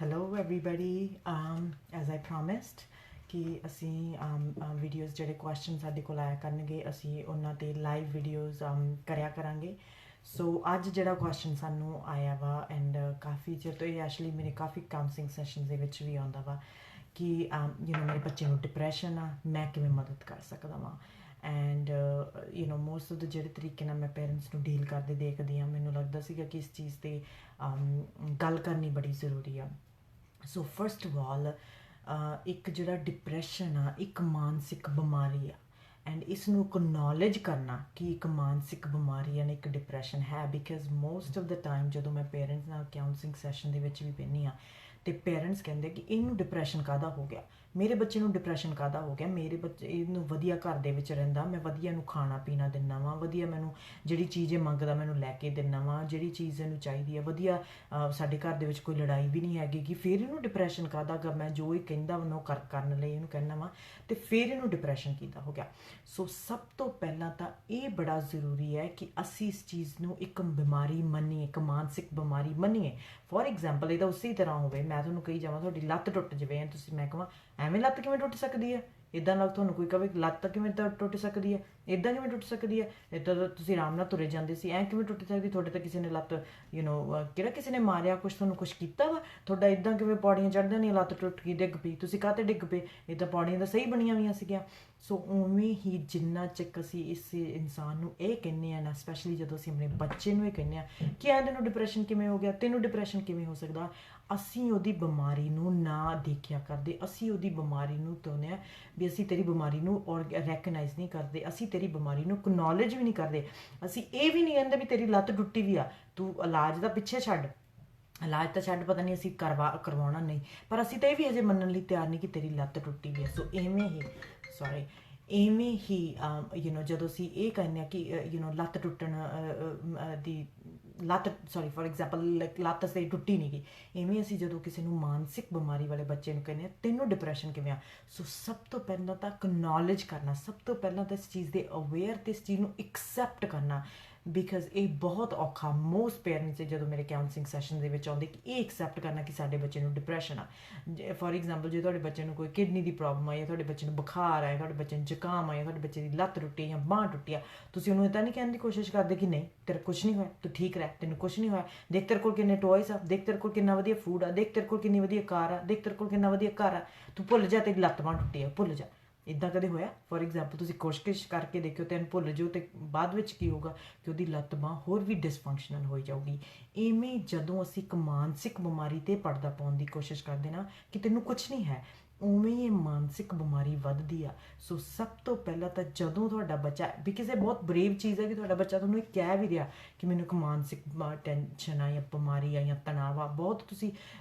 Hello everybody, as I promised कि ਅਸੀਂ videos ਜਿਹੜੇ ਕੁਐਸਚਨ ਸਾਡੇ ਕੋਲ ਆਇਆ ਕਰਨਗੇ ਅਸੀਂ ਉਹਨਾਂ ਤੇ ਲਾਈਵ ਵੀਡੀਓਜ਼ ਕਰਿਆ ਕਰਾਂਗੇ। ਸੋ ਅੱਜ ਜਿਹੜਾ ਕੁਐਸਚਨ ਸਾਨੂੰ ਆਇਆ ਵਾ ਐਂਡ ਕਾਫੀ ਚਿਰ ਤੋਂ ਇਹ ਐਕਚੁਅਲੀ ਮੇਰੇ ਕਾਫੀ ਕਾਉਂਸਲਿੰਗ ਸੈਸ਼ਨਸ ਦੇ ਵਿੱਚ ਵੀ ਆਉਂਦਾ ਵਾ ਕਿ ਮੇਰੇ ਬੱਚੇ ਨੂੰ ਡਿਪਰੈਸ਼ਨ ਆ, ਮੈਂ ਕਿਵੇਂ ਮਦਦ ਕਰ ਸਕਦਾ ਵਾਂ। ਐਂਡ ਮੋਸਟ ਆਫ ਦ ਜਿਹੜੇ ਤਰੀਕੇ ਨਾਲ ਮੈਂ ਪੇਰੈਂਟਸ ਨੂੰ ਡੀਲ ਕਰਦੇ ਦੇਖਦੀ ਹਾਂ, ਮੈਨੂੰ ਲੱਗਦਾ ਸੀਗਾ ਕਿ ਇਸ ਚੀਜ਼ 'ਤੇ ਗੱਲ ਕਰਨੀ ਬੜੀ ਜ਼ਰੂਰੀ ਆ। ਸੋ ਫਸਟ ਆਫ ਆਲ ਇੱਕ ਜਿਹੜਾ ਡਿਪਰੈਸ਼ਨ ਆ ਇੱਕ ਮਾਨਸਿਕ ਬਿਮਾਰੀ ਆ ਐਂਡ ਇਸ ਨੂੰ ਅਕਨੋਲੇਜ ਕਰਨਾ ਕਿ ਇੱਕ ਮਾਨਸਿਕ ਬਿਮਾਰੀ ਆ ਨਾ ਇੱਕ ਡਿਪਰੈਸ਼ਨ ਹੈ। Because most of the time ਜਦੋਂ ਮੈਂ ਪੇਰੈਂਟਸ ਨਾਲ ਕਾਉਂਸਲਿੰਗ ਸੈਸ਼ਨ ਦੇ ਵਿੱਚ ਵੀ ਬਹਿੰਦੀ ਹਾਂ ਤੇ ਪੇਰੈਂਟਸ ਕਹਿੰਦੇ ਕਿ ਇਹਨੂੰ ਡਿਪਰੈਸ਼ਨ ਕਾਹਦਾ ਹੋ ਗਿਆ, ਮੇਰੇ ਬੱਚੇ ਨੂੰ ਡਿਪਰੈਸ਼ਨ ਕਾਹਦਾ ਹੋ ਗਿਆ, ਮੇਰੇ ਬੱਚੇ ਇਹਨੂੰ ਵਧੀਆ ਘਰ ਦੇ ਵਿੱਚ ਰਹਿੰਦਾ, ਮੈਂ ਵਧੀਆ ਇਹਨੂੰ ਖਾਣਾ ਪੀਣਾ ਦਿੰਦਾ ਵਾਂ, ਵਧੀਆ ਮੈਨੂੰ ਜਿਹੜੀ ਚੀਜ਼ ਇਹ ਮੰਗਦਾ ਮੈਨੂੰ ਲੈ ਕੇ ਦਿੰਦਾ ਵਾਂ, ਜਿਹੜੀ ਚੀਜ਼ ਇਹਨੂੰ ਚਾਹੀਦੀ ਹੈ ਵਧੀਆ, ਸਾਡੇ ਘਰ ਦੇ ਵਿੱਚ ਕੋਈ ਲੜਾਈ ਵੀ ਨਹੀਂ ਹੈਗੀ ਕਿ ਫਿਰ ਇਹਨੂੰ ਡਿਪਰੈਸ਼ਨ ਕਾਹਦਾ ਗਾ, ਮੈਂ ਜੋ ਇਹ ਕਹਿੰਦਾ ਵਾ ਮੈਂ ਉਹ ਕਰਨ ਲਈ ਇਹਨੂੰ ਕਹਿੰਦਾ ਵਾਂ ਤੇ ਫਿਰ ਇਹਨੂੰ ਡਿਪਰੈਸ਼ਨ ਕਿੱਦਾਂ ਹੋ ਗਿਆ। ਸੋ ਸਭ ਤੋਂ ਪਹਿਲਾਂ ਤਾਂ ਇਹ ਬੜਾ ਜ਼ਰੂਰੀ ਹੈ ਕਿ ਅਸੀਂ ਇਸ ਚੀਜ਼ ਨੂੰ ਇੱਕ ਬਿਮਾਰੀ ਮੰਨੀਏ, ਇੱਕ ਮਾਨਸਿਕ ਬਿਮਾਰੀ ਮੰਨੀਏ। ਫੋਰ ਐਗਜ਼ਾਮਪਲ ਇਹਦਾ ਉਸੇ ਤਰ੍ਹਾਂ ਹੋਵੇ, ਮੈਂ ਤੁਹਾਨੂੰ ਕਹੀ ਜਾਵਾਂ ਤੁਹਾਡੀ ਲੱਤ ਟੁੱਟ ਜਾਵੇ ਤੁਸੀਂ, ਮੈਂ ਕਹਾਂ ਐਵੇਂ ਲੱਤ ਕਿਵੇਂ ਟੁੱਟ ਸਕਦੀ ਹੈ, ਇੱਦਾਂ ਲੱਗ ਤੁਹਾਨੂੰ ਕੋਈ ਕਵੇ ਲੱਤ ਕਿਵੇਂ ਟੁੱਟ ਸਕਦੀ ਹੈ, ਇੱਦਾਂ ਕਿਵੇਂ ਟੁੱਟ ਸਕਦੀ ਹੈ, ਇੱਦਾਂ ਤਾਂ ਤੁਸੀਂ ਆਰਾਮ ਨਾਲ ਤੁਰੇ ਜਾਂਦੇ ਸੀ, ਐਂ ਕਿਵੇਂ ਟੁੱਟ ਸਕਦੀ, ਤੁਹਾਡੇ ਤਾਂ ਕਿਸੇ ਨੇ ਲੱਤ ਕਿਹੜਾ ਕਿਸੇ ਨੇ ਮਾਰਿਆ ਕੁਛ ਤੁਹਾਨੂੰ ਕੁਛ ਕੀਤਾ ਵਾ, ਤੁਹਾਡਾ ਇੱਦਾਂ ਕਿਵੇਂ ਪੌੜੀਆਂ ਚੜ੍ਹਦਿਆਂ ਨਹੀਂ ਲੱਤ ਟੁੱਟ ਗਈ ਡਿੱਗ ਪਈ, ਤੁਸੀਂ ਕਾਹਤੇ ਡਿੱਗ ਪਏ, ਇੱਦਾਂ ਪੌੜੀਆਂ ਤਾਂ ਸਹੀ ਬਣੀਆਂ ਹੋਈਆਂ ਸੀਗੀਆਂ। ਸੋ ਉਵੇਂ ਹੀ ਜਿੰਨਾ ਚਿਰ ਅਸੀਂ ਇਸ ਇਨਸਾਨ ਨੂੰ ਇਹ ਕਹਿੰਦੇ ਆ ਨਾ, ਸਪੈਸ਼ਲੀ ਜਦੋਂ ਅਸੀਂ ਆਪਣੇ ਬੱਚੇ ਨੂੰ ਇਹ ਕਹਿੰਦੇ ਆ ਕਿ ਤੈਨੂੰ ਡਿਪਰੈਸ਼ਨ ਕਿਵੇਂ ਹੋ ਗਿਆ, ਤੈਨੂੰ ਡਿਪਰੈਸ਼ਨ ਕਿਵੇਂ ਹੋ ਸਕਦਾ, ਅਸੀਂ ਉਹਦੀ ਬਿਮਾਰੀ ਨੂੰ ਨਾ ਦੇਖਿਆ ਕਰਦੇ, ਅਸੀਂ ਉਹਦੀ ਬਿਮਾਰੀ ਨੂੰ ਕਹਿੰਦੇ ਆ ਵੀ ਅਸੀਂ ਤੇਰੀ ਬਿਮਾਰੀ ਨੂੰ ਔਰ ਰੈਕਗਨਾਈਜ਼ ਨਹੀਂ ਕਰਦੇ, ਅਸੀਂ ਤੇਰੀ ਬਿਮਾਰੀ ਨੂੰ ਅਕਨੋਲੇਜ ਵੀ ਨਹੀਂ ਕਰਦੇ, ਅਸੀਂ ਇਹ ਵੀ ਨਹੀਂ ਕਹਿੰਦੇ ਵੀ ਤੇਰੀ ਲੱਤ ਟੁੱਟੀ ਵੀ ਆ, ਤੂੰ ਇਲਾਜ ਦਾ ਪਿੱਛੇ ਛੱਡ, ਇਲਾਜ ਤਾਂ ਛੱਡ, ਪਤਾ ਨਹੀਂ ਅਸੀਂ ਕਰਵਾਉਣਾ ਨਹੀਂ, ਪਰ ਅਸੀਂ ਤਾਂ ਇਹ ਵੀ ਅਜੇ ਮੰਨਣ ਲਈ ਤਿਆਰ ਨਹੀਂ ਕਿ ਤੇਰੀ ਲੱਤ ਟੁੱਟੀ ਵੀ ਹੈ। ਸੋ ਇਵੇਂ ਹੀ ਜਦੋਂ ਅਸੀਂ ਇਹ ਕਹਿੰਦੇ ਹਾਂ ਕਿ ਲੱਤ ਟੁੱਟਣ ਦੀ ਫੋਰ ਐਗਜ਼ਾਮਪਲ ਲੱਤ ਸੇ ਟੁੱਟੀ ਨਹੀਂ ਗਈ, ਇਵੇਂ ਅਸੀਂ ਜਦੋਂ ਕਿਸੇ ਨੂੰ ਮਾਨਸਿਕ ਬਿਮਾਰੀ ਵਾਲੇ ਬੱਚੇ ਨੂੰ ਕਹਿੰਦੇ ਹਾਂ ਤੈਨੂੰ ਡਿਪਰੈਸ਼ਨ ਕਿਵੇਂ ਆ, ਸੋ ਸਭ ਤੋਂ ਪਹਿਲਾਂ ਤਾਂ ਅਕਨੋਲੇਜ ਕਰਨਾ, ਸਭ ਤੋਂ ਪਹਿਲਾਂ ਤਾਂ ਇਸ ਚੀਜ਼ ਦੇ ਅਵੇਅਰ ਤੇ ਇਸ ਚੀਜ਼ ਨੂੰ ਐਕਸੈਪਟ ਕਰਨਾ। ਬਿਕਾਜ਼ ਇਹ ਬਹੁਤ ਔਖਾ ਮੋਸਟ ਪੇਰੈਂਟਸ ਜਦੋਂ ਮੇਰੇ ਕਾਉਂਸਲਿੰਗ ਸੈਸ਼ਨ ਦੇ ਵਿੱਚ ਆਉਂਦੇ ਕਿ ਇਹ ਐਕਸੈਪਟ ਕਰਨਾ ਕਿ ਸਾਡੇ ਬੱਚੇ ਨੂੰ ਡਿਪਰੈਸ਼ਨ ਆ। ਫੋਰ ਐਗਜ਼ਾਮਪਲ ਜੇ ਤੁਹਾਡੇ ਬੱਚੇ ਨੂੰ ਕੋਈ ਕਿਡਨੀ ਦੀ ਪ੍ਰੋਬਲਮ ਆਈ, ਤੁਹਾਡੇ ਬੱਚੇ ਨੂੰ ਬੁਖਾਰ ਆਇਆ, ਤੁਹਾਡੇ ਬੱਚੇ ਨੂੰ ਜ਼ੁਕਾਮ ਆਇਆ, ਤੁਹਾਡੇ ਬੱਚੇ ਦੀ ਲੱਤ ਟੁੱਟੀ ਜਾਂ ਬਾਂਹ ਟੁੱਟੀ ਆ, ਤੁਸੀਂ ਉਹਨੂੰ ਇੱਦਾਂ ਨਹੀਂ ਕਹਿਣ ਦੀ ਕੋਸ਼ਿਸ਼ ਕਰਦੇ ਕਿ ਨਹੀਂ ਤੇਰਾ ਕੁਛ ਨਹੀਂ ਹੋਇਆ, ਤੂੰ ਠੀਕ ਰਹਿ, ਤੈਨੂੰ ਕੁਛ ਨਹੀਂ ਹੋਇਆ, ਦੇਖ ਤੇਰੇ ਕੋਲ ਕਿੰਨੇ ਟੋਇਸ ਆ, ਦੇਖ ਤੇਰੇ ਕੋਲ ਕਿੰਨਾ ਵਧੀਆ ਫੂਡ ਆ, ਦੇਖ ਤੇਰੇ ਕੋਲ ਕਿੰਨੀ ਵਧੀਆ ਕਾਰ ਆ, ਦੇਖ ਤੇਰੇ ਕੋਲ ਕਿੰਨਾ ਵਧੀਆ ਘਰ ਆ, ਤੂੰ ਭੁੱਲ ਜਾ ਤੇਰੀ ਲੱਤ ਬਾਂਹ ਟੁੱਟੀ ਆ, ਭੁੱਲ ਜਾ। ਇੱਦਾਂ ਕਦੇ ਹੋਇਆ? ਫੋਰ ਐਗਜ਼ਾਮਪਲ ਤੁਸੀਂ ਕੋਸ਼ਿਸ਼ ਕਰਕੇ ਦੇਖਿਓ ਤੇ ਇਹਨੂੰ ਭੁੱਲ ਜਾਓ ਤੇ ਬਾਅਦ ਵਿੱਚ ਕੀ ਹੋਊਗਾ ਕਿ ਉਹਦੀ ਲੱਤ ਬਾਂਹ ਹੋਰ ਵੀ ਡਿਸਫੰਕਸ਼ਨਲ ਹੋਈ ਜਾਊਗੀ। ਇਵੇਂ ਜਦੋਂ ਅਸੀਂ ਇੱਕ ਮਾਨਸਿਕ ਬਿਮਾਰੀ 'ਤੇ ਪਰਦਾ ਪਾਉਣ ਦੀ ਕੋਸ਼ਿਸ਼ ਕਰਦੇ ਨਾ ਕਿ ਤੈਨੂੰ ਕੁਛ ਨਹੀਂ ਹੈ, ਉਵੇਂ ਇਹ ਮਾਨਸਿਕ ਬਿਮਾਰੀ ਵੱਧਦੀ ਆ। ਸੋ ਸਭ ਤੋਂ ਪਹਿਲਾਂ ਤਾਂ ਜਦੋਂ ਤੁਹਾਡਾ ਬੱਚਾ ਵੀ ਕਿਸੇ ਬਹੁਤ ਬਰੇਵ ਚੀਜ਼ ਹੈ ਕਿ ਤੁਹਾਡਾ ਬੱਚਾ ਤੁਹਾਨੂੰ ਇਹ ਕਹਿ ਵੀ ਰਿਹਾ ਕਿ ਮੈਨੂੰ ਇੱਕ ਮਾਨਸਿਕ ਟੈਨਸ਼ਨ ਆ ਜਾਂ ਬਿਮਾਰੀ ਆ ਜਾਂ ਤਣਾਅ ਆ, ਬਹੁਤ ਤੁਸੀਂ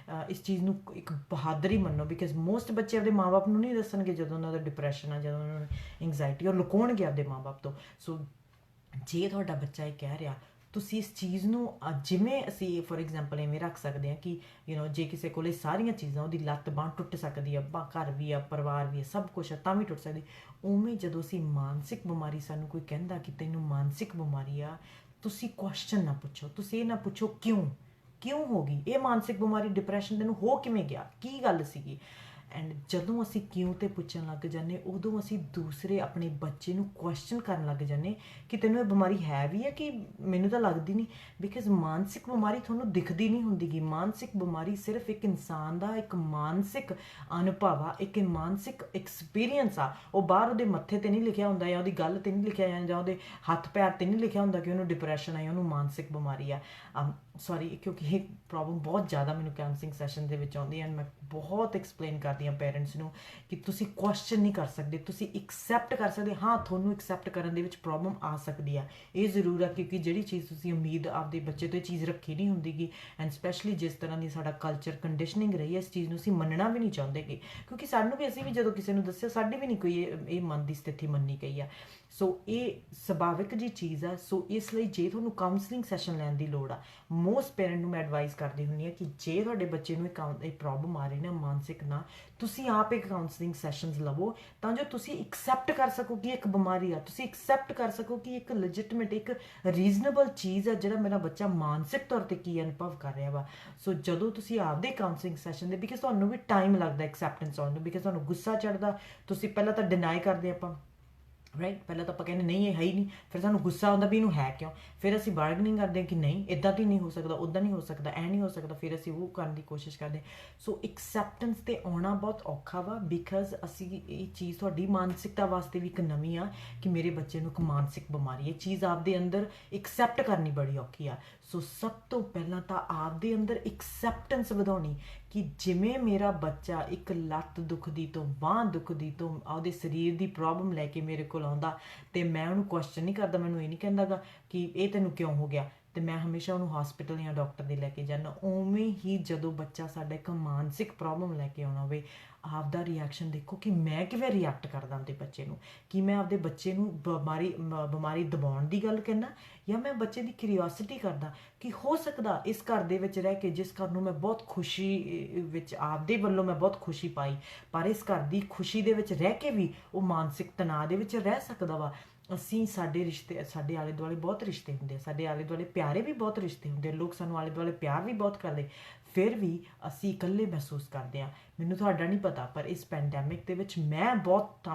ਇਸ ਚੀਜ਼ ਨੂੰ ਇੱਕ ਬਹਾਦਰੀ ਮੰਨੋ। ਬਿਕਾਜ਼ ਮੋਸਟ ਬੱਚੇ ਆਪਣੇ ਮਾਂ-ਬਾਪ ਨੂੰ ਨਹੀਂ ਦੱਸਣਗੇ ਜਦੋਂ ਉਹਨਾਂ ਦਾ ਡਿਪਰੈਸ਼ਨ ਆ, ਜਦੋਂ ਉਹਨਾਂ ਨੂੰ ਇੰਗਜ਼ਾਇਟੀ, ਔਰ ਲੁਕਾਉਣਗੇ ਆਪਣੇ ਮਾਂ-ਬਾਪ ਤੋਂ। ਸੋ ਜੇ ਤੁਹਾਡਾ ਬੱਚਾ ਇਹ ਕਹਿ ਰਿਹਾ, ਤੁਸੀਂ ਇਸ ਚੀਜ਼ ਨੂੰ ਜਿਵੇਂ ਅਸੀਂ ਫੋਰ ਐਗਜ਼ਾਮਪਲ ਐਵੇਂ ਰੱਖ ਸਕਦੇ ਹਾਂ ਕਿ ਜੇ ਕਿਸੇ ਕੋਲ ਇਹ ਸਾਰੀਆਂ ਚੀਜ਼ਾਂ, ਉਹਦੀ ਲੱਤ ਬਾਂਹ ਟੁੱਟ ਸਕਦੀ ਆ, ਘਰ ਵੀ ਆ, ਪਰਿਵਾਰ ਵੀ ਆ, ਸਭ ਕੁਛ ਆ, ਤਾਂ ਵੀ ਟੁੱਟ ਸਕਦੀ, ਉਵੇਂ ਜਦੋਂ ਅਸੀਂ ਮਾਨਸਿਕ ਬਿਮਾਰੀ, ਸਾਨੂੰ ਕੋਈ ਕਹਿੰਦਾ ਕਿ ਤੈਨੂੰ ਮਾਨਸਿਕ ਬਿਮਾਰੀ ਆ, ਤੁਸੀਂ ਕੁਐਸਚਨ ਨਾ ਪੁੱਛੋ, ਤੁਸੀਂ ਇਹ ਨਾ ਪੁੱਛੋ ਕਿਉਂ ਹੋ ਗਈ ਇਹ ਮਾਨਸਿਕ ਬਿਮਾਰੀ, ਡਿਪਰੈਸ਼ਨ ਤੈਨੂੰ ਹੋ ਕਿਵੇਂ ਗਿਆ, ਕੀ ਗੱਲ ਸੀਗੀ। ਐਂਡ ਜਦੋਂ ਅਸੀਂ ਕਿਉਂ 'ਤੇ ਪੁੱਛਣ ਲੱਗ ਜਾਂਦੇ, ਉਦੋਂ ਅਸੀਂ ਦੂਸਰੇ ਆਪਣੇ ਬੱਚੇ ਨੂੰ ਕੁਐਸਚਨ ਕਰਨ ਲੱਗ ਜਾਂਦੇ ਕਿ ਤੈਨੂੰ ਇਹ ਬਿਮਾਰੀ ਹੈ ਵੀ ਹੈ ਕਿ ਮੈਨੂੰ ਤਾਂ ਲੱਗਦੀ ਨਹੀਂ। ਬਿਕਾਜ਼ ਮਾਨਸਿਕ ਬਿਮਾਰੀ ਤੁਹਾਨੂੰ ਦਿਖਦੀ ਨਹੀਂ ਹੁੰਦੀ ਗੀ, ਮਾਨਸਿਕ ਬਿਮਾਰੀ ਸਿਰਫ ਇੱਕ ਇਨਸਾਨ ਦਾ ਇੱਕ ਮਾਨਸਿਕ ਅਨੁਭਵ ਆ, ਇੱਕ ਮਾਨਸਿਕ ਐਕਸਪੀਰੀਅੰਸ ਆ। ਉਹ ਬਾਹਰ ਉਹਦੇ ਮੱਥੇ 'ਤੇ ਨਹੀਂ ਲਿਖਿਆ ਹੁੰਦਾ ਜਾਂ ਉਹਦੀ ਗੱਲ 'ਤੇ ਨਹੀਂ ਲਿਖਿਆ ਜਾਂਦਾ ਜਾਂ ਉਹਦੇ ਹੱਥ ਪੈਰ 'ਤੇ ਨਹੀਂ ਲਿਖਿਆ ਹੁੰਦਾ ਕਿ ਉਹਨੂੰ ਡਿਪਰੈਸ਼ਨ ਆ ਜਾਂ ਉਹਨੂੰ ਮਾਨਸਿਕ ਬਿਮਾਰੀ ਆ। ਕਿਉਂਕਿ ਇਹ ਪ੍ਰੋਬਲਮ ਬਹੁਤ ਜ਼ਿਆਦਾ ਮੈਨੂੰ ਕਾਉਂਸਲਿੰਗ ਸੈਸ਼ਨ ਦੇ ਵਿੱਚ ਆਉਂਦੀ ਐਂਡ ਮੈਂ ਬਹੁਤ ਐਕਸਪਲੇਨ ਕਰਦੀ ਹਾਂ ਪੇਰੈਂਟਸ ਨੂੰ ਕਿ ਤੁਸੀਂ ਕੁਐਸਚਨ ਨਹੀਂ ਕਰ ਸਕਦੇ, ਤੁਸੀਂ ਐਕਸੈਪਟ ਕਰ ਸਕਦੇ। ਹਾਂ, ਤੁਹਾਨੂੰ ਐਕਸੈਪਟ ਕਰਨ ਦੇ ਵਿੱਚ ਪ੍ਰੋਬਲਮ ਆ ਸਕਦੀ ਆ, ਇਹ ਜ਼ਰੂਰ ਆ, ਕਿਉਂਕਿ ਜਿਹੜੀ ਚੀਜ਼ ਤੁਸੀਂ ਉਮੀਦ ਆਪਦੇ ਬੱਚੇ ਤੋਂ ਇਹ ਚੀਜ਼ ਰੱਖੀ ਨਹੀਂ ਹੁੰਦੀ ਗੀ, ਐਂਡ ਸਪੈਸ਼ਲੀ ਜਿਸ ਤਰ੍ਹਾਂ ਦੀ ਸਾਡਾ ਕਲਚਰ ਕੰਡੀਸ਼ਨਿੰਗ ਰਹੀ ਹੈ, ਇਸ ਚੀਜ਼ ਨੂੰ ਅਸੀਂ ਮੰਨਣਾ ਵੀ ਨਹੀਂ ਚਾਹੁੰਦੇ ਗੇ, ਕਿਉਂਕਿ ਸਾਨੂੰ ਵੀ, ਅਸੀਂ ਵੀ ਜਦੋਂ ਕਿਸੇ ਨੂੰ ਦੱਸਿਆ, ਸਾਡੀ ਵੀ ਨਹੀਂ ਕੋਈ ਇਹ ਮਨ ਦੀ ਸਥਿਤੀ ਮੰਨੀ ਗਈ ਆ। ਸੋ ਇਹ ਸੁਭਾਵਿਕ ਜੀ ਚੀਜ਼ ਆ। ਸੋ ਇਸ ਲਈ ਜੇ ਤੁਹਾਨੂੰ ਕਾਉਂਸਲਿੰਗ ਸੈਸ਼ਨ ਲੈਣ ਦੀ ਲੋੜ ਆ, ਮੋਸਟ ਪੇਰੈਂਟ ਨੂੰ ਮੈਂ ਐਡਵਾਈਸ ਕਰਦੀ ਹੁੰਦੀ ਹਾਂ ਕਿ ਜੇ ਤੁਹਾਡੇ ਬੱਚੇ ਨੂੰ ਇਹ ਪ੍ਰੋਬਲਮ ਆ ਰਹੀ ਨਾ ਮਾਨਸਿਕ ਨਾ, ਤੁਸੀਂ ਆਪ ਇੱਕ ਕਾਉਂਸਲਿੰਗ ਸੈਸ਼ਨਸ ਲਵੋ ਤਾਂ ਜੋ ਤੁਸੀਂ ਐਕਸੈਪਟ ਕਰ ਸਕੋ ਕਿ ਇੱਕ ਬਿਮਾਰੀ ਆ, ਤੁਸੀਂ ਐਕਸੈਪਟ ਕਰ ਸਕੋ ਕਿ ਇੱਕ ਲੈਜਿਟਿਮੇਟ ਇੱਕ ਰੀਜ਼ਨੇਬਲ ਚੀਜ਼ ਆ ਜਿਹੜਾ ਮੇਰਾ ਬੱਚਾ ਮਾਨਸਿਕ ਤੌਰ ਤੇ ਕੀ ਅਨੁਭਵ ਕਰ ਰਿਹਾ ਵਾ। ਸੋ ਜਦੋਂ ਤੁਸੀਂ ਆਪਦੇ ਕਾਉਂਸਲਿੰਗ ਸੈਸ਼ਨ ਦੇ, ਬਿਕਾਜ਼ ਤੁਹਾਨੂੰ ਵੀ ਟਾਈਮ ਲੱਗਦਾ ਐਕਸੈਪਟੈਂਸ ਆਉਣ ਨੂੰ, ਬਿਕਾਜ਼ ਤੁਹਾਨੂੰ ਗੁੱਸਾ ਚੜਦਾ, ਤੁਸੀਂ ਪਹਿਲਾਂ ਤਾਂ ਡਿਨਾਈ ਕਰਦੇ ਆਪਾਂ ਰਾਈਟ, ਪਹਿਲਾਂ ਤਾਂ ਆਪਾਂ ਕਹਿੰਦੇ ਨਹੀਂ ਇਹ ਹੈ ਹੀ ਨਹੀਂ, ਫਿਰ ਸਾਨੂੰ ਗੁੱਸਾ ਆਉਂਦਾ ਵੀ ਇਹਨੂੰ ਹੈ ਕਿਉਂ, ਫਿਰ ਅਸੀਂ ਬਾਰਗਨਿੰਗ ਕਰਦੇ ਕਿ ਨਹੀਂ ਇੱਦਾਂ ਤਾਂ ਨਹੀਂ ਹੋ ਸਕਦਾ, ਉੱਦਾਂ ਨਹੀਂ ਹੋ ਸਕਦਾ, ਐ ਨਹੀਂ ਹੋ ਸਕਦਾ, ਫਿਰ ਅਸੀਂ ਉਹ ਕਰਨ ਦੀ ਕੋਸ਼ਿਸ਼ ਕਰਦੇ। ਸੋ ਐਕਸੈਪਟੈਂਸ 'ਤੇ ਆਉਣਾ ਬਹੁਤ ਔਖਾ ਵਾ, ਬਿਕਾਜ਼ ਅਸੀਂ ਇਹ ਚੀਜ਼ ਤੁਹਾਡੀ ਮਾਨਸਿਕਤਾ ਵਾਸਤੇ ਵੀ ਇੱਕ ਨਵੀਂ ਆ ਕਿ ਮੇਰੇ ਬੱਚੇ ਨੂੰ ਇੱਕ ਮਾਨਸਿਕ ਬਿਮਾਰੀ, ਇਹ ਚੀਜ਼ ਆਪਦੇ ਅੰਦਰ ਐਕਸੈਪਟ ਕਰਨੀ ਬੜੀ ਔਖੀ ਆ। ਸੋ ਸਭ ਤੋਂ ਪਹਿਲਾਂ ਤਾਂ ਆਪਦੇ ਅੰਦਰ ਐਕਸੈਪਟੈਂਸ ਵਧਾਉਣੀ ਕਿ ਜਿਵੇਂ ਮੇਰਾ ਬੱਚਾ ਇੱਕ ਲੱਤ ਦੁਖਦੀ ਤੋਂ, ਬਾਂਹ ਦੁਖਦੀ ਤੋਂ, ਆਪਦੇ ਸਰੀਰ ਦੀ ਪ੍ਰੋਬਲਮ ਲੈ ਕੇ ਮੇਰੇ ਕੋਲ ਆਉਂਦਾ ਅਤੇ ਮੈਂ ਉਹਨੂੰ ਕੁਐਸਚਨ ਨਹੀਂ ਕਰਦਾ, ਮੈਨੂੰ ਇਹ ਨਹੀਂ ਕਹਿੰਦਾ ਗਾ ਕਿ ਇਹ ਤੈਨੂੰ ਕਿਉਂ ਹੋ ਗਿਆ, ਅਤੇ ਮੈਂ ਹਮੇਸ਼ਾ ਉਹਨੂੰ ਹਸਪੀਟਲ ਜਾਂ ਡਾਕਟਰ ਦੇ ਲੈ ਕੇ ਜਾਂਦਾ। ਉਵੇਂ ਹੀ ਜਦੋਂ ਬੱਚਾ ਸਾਡਾ ਇੱਕ ਮਾਨਸਿਕ ਪ੍ਰੋਬਲਮ ਲੈ ਕੇ ਆਉਣਾ ਹੋਵੇ, ਆਪਦਾ ਰਿਐਕਸ਼ਨ ਦੇਖੋ ਕਿ ਮੈਂ ਕਿਵੇਂ ਰਿਐਕਟ ਕਰਦਾ ਆਪਦੇ ਬੱਚੇ ਨੂੰ, ਕਿ ਮੈਂ ਆਪਦੇ ਬੱਚੇ ਨੂੰ ਬਿਮਾਰੀ ਦਬਾਉਣ ਦੀ ਗੱਲ ਕਹਿੰਦਾ ਜਾਂ ਮੈਂ ਬੱਚੇ ਦੀ ਕਿਊਰੀਓਸਿਟੀ ਕਰਦਾ ਕਿ ਹੋ ਸਕਦਾ ਇਸ ਘਰ ਦੇ ਵਿੱਚ ਰਹਿ ਕੇ, ਜਿਸ ਘਰ ਨੂੰ ਮੈਂ ਬਹੁਤ ਖੁਸ਼ੀ ਵਿੱਚ ਆਪਦੇ ਵੱਲੋਂ ਮੈਂ ਬਹੁਤ ਖੁਸ਼ੀ ਪਾਈ, ਪਰ ਇਸ ਘਰ ਦੀ ਖੁਸ਼ੀ ਦੇ ਵਿੱਚ ਰਹਿ ਕੇ ਵੀ ਉਹ ਮਾਨਸਿਕ ਤਣਾਅ ਦੇ ਵਿੱਚ ਰਹਿ ਸਕਦਾ ਵਾ। ਅਸੀਂ ਸਾਡੇ ਰਿਸ਼ਤੇ, ਸਾਡੇ ਆਲੇ ਦੁਆਲੇ ਬਹੁਤ ਰਿਸ਼ਤੇ ਹੁੰਦੇ, ਸਾਡੇ ਆਲੇ ਦੁਆਲੇ ਪਿਆਰੇ ਵੀ ਬਹੁਤ ਰਿਸ਼ਤੇ ਹੁੰਦੇ, ਲੋਕ ਸਾਨੂੰ ਆਲੇ ਦੁਆਲੇ ਪਿਆਰ ਵੀ ਬਹੁਤ ਕਰਦੇ, ਫਿਰ ਵੀ ਅਸੀਂ ਇਕੱਲੇ ਮਹਿਸੂਸ ਕਰਦੇ ਹਾਂ। ਮੈਨੂੰ ਤੁਹਾਡਾ ਨਹੀਂ ਪਤਾ, ਪਰ ਇਸ ਪੈਂਡੈਮਿਕ ਦੇ ਵਿੱਚ ਮੈਂ ਬਹੁਤ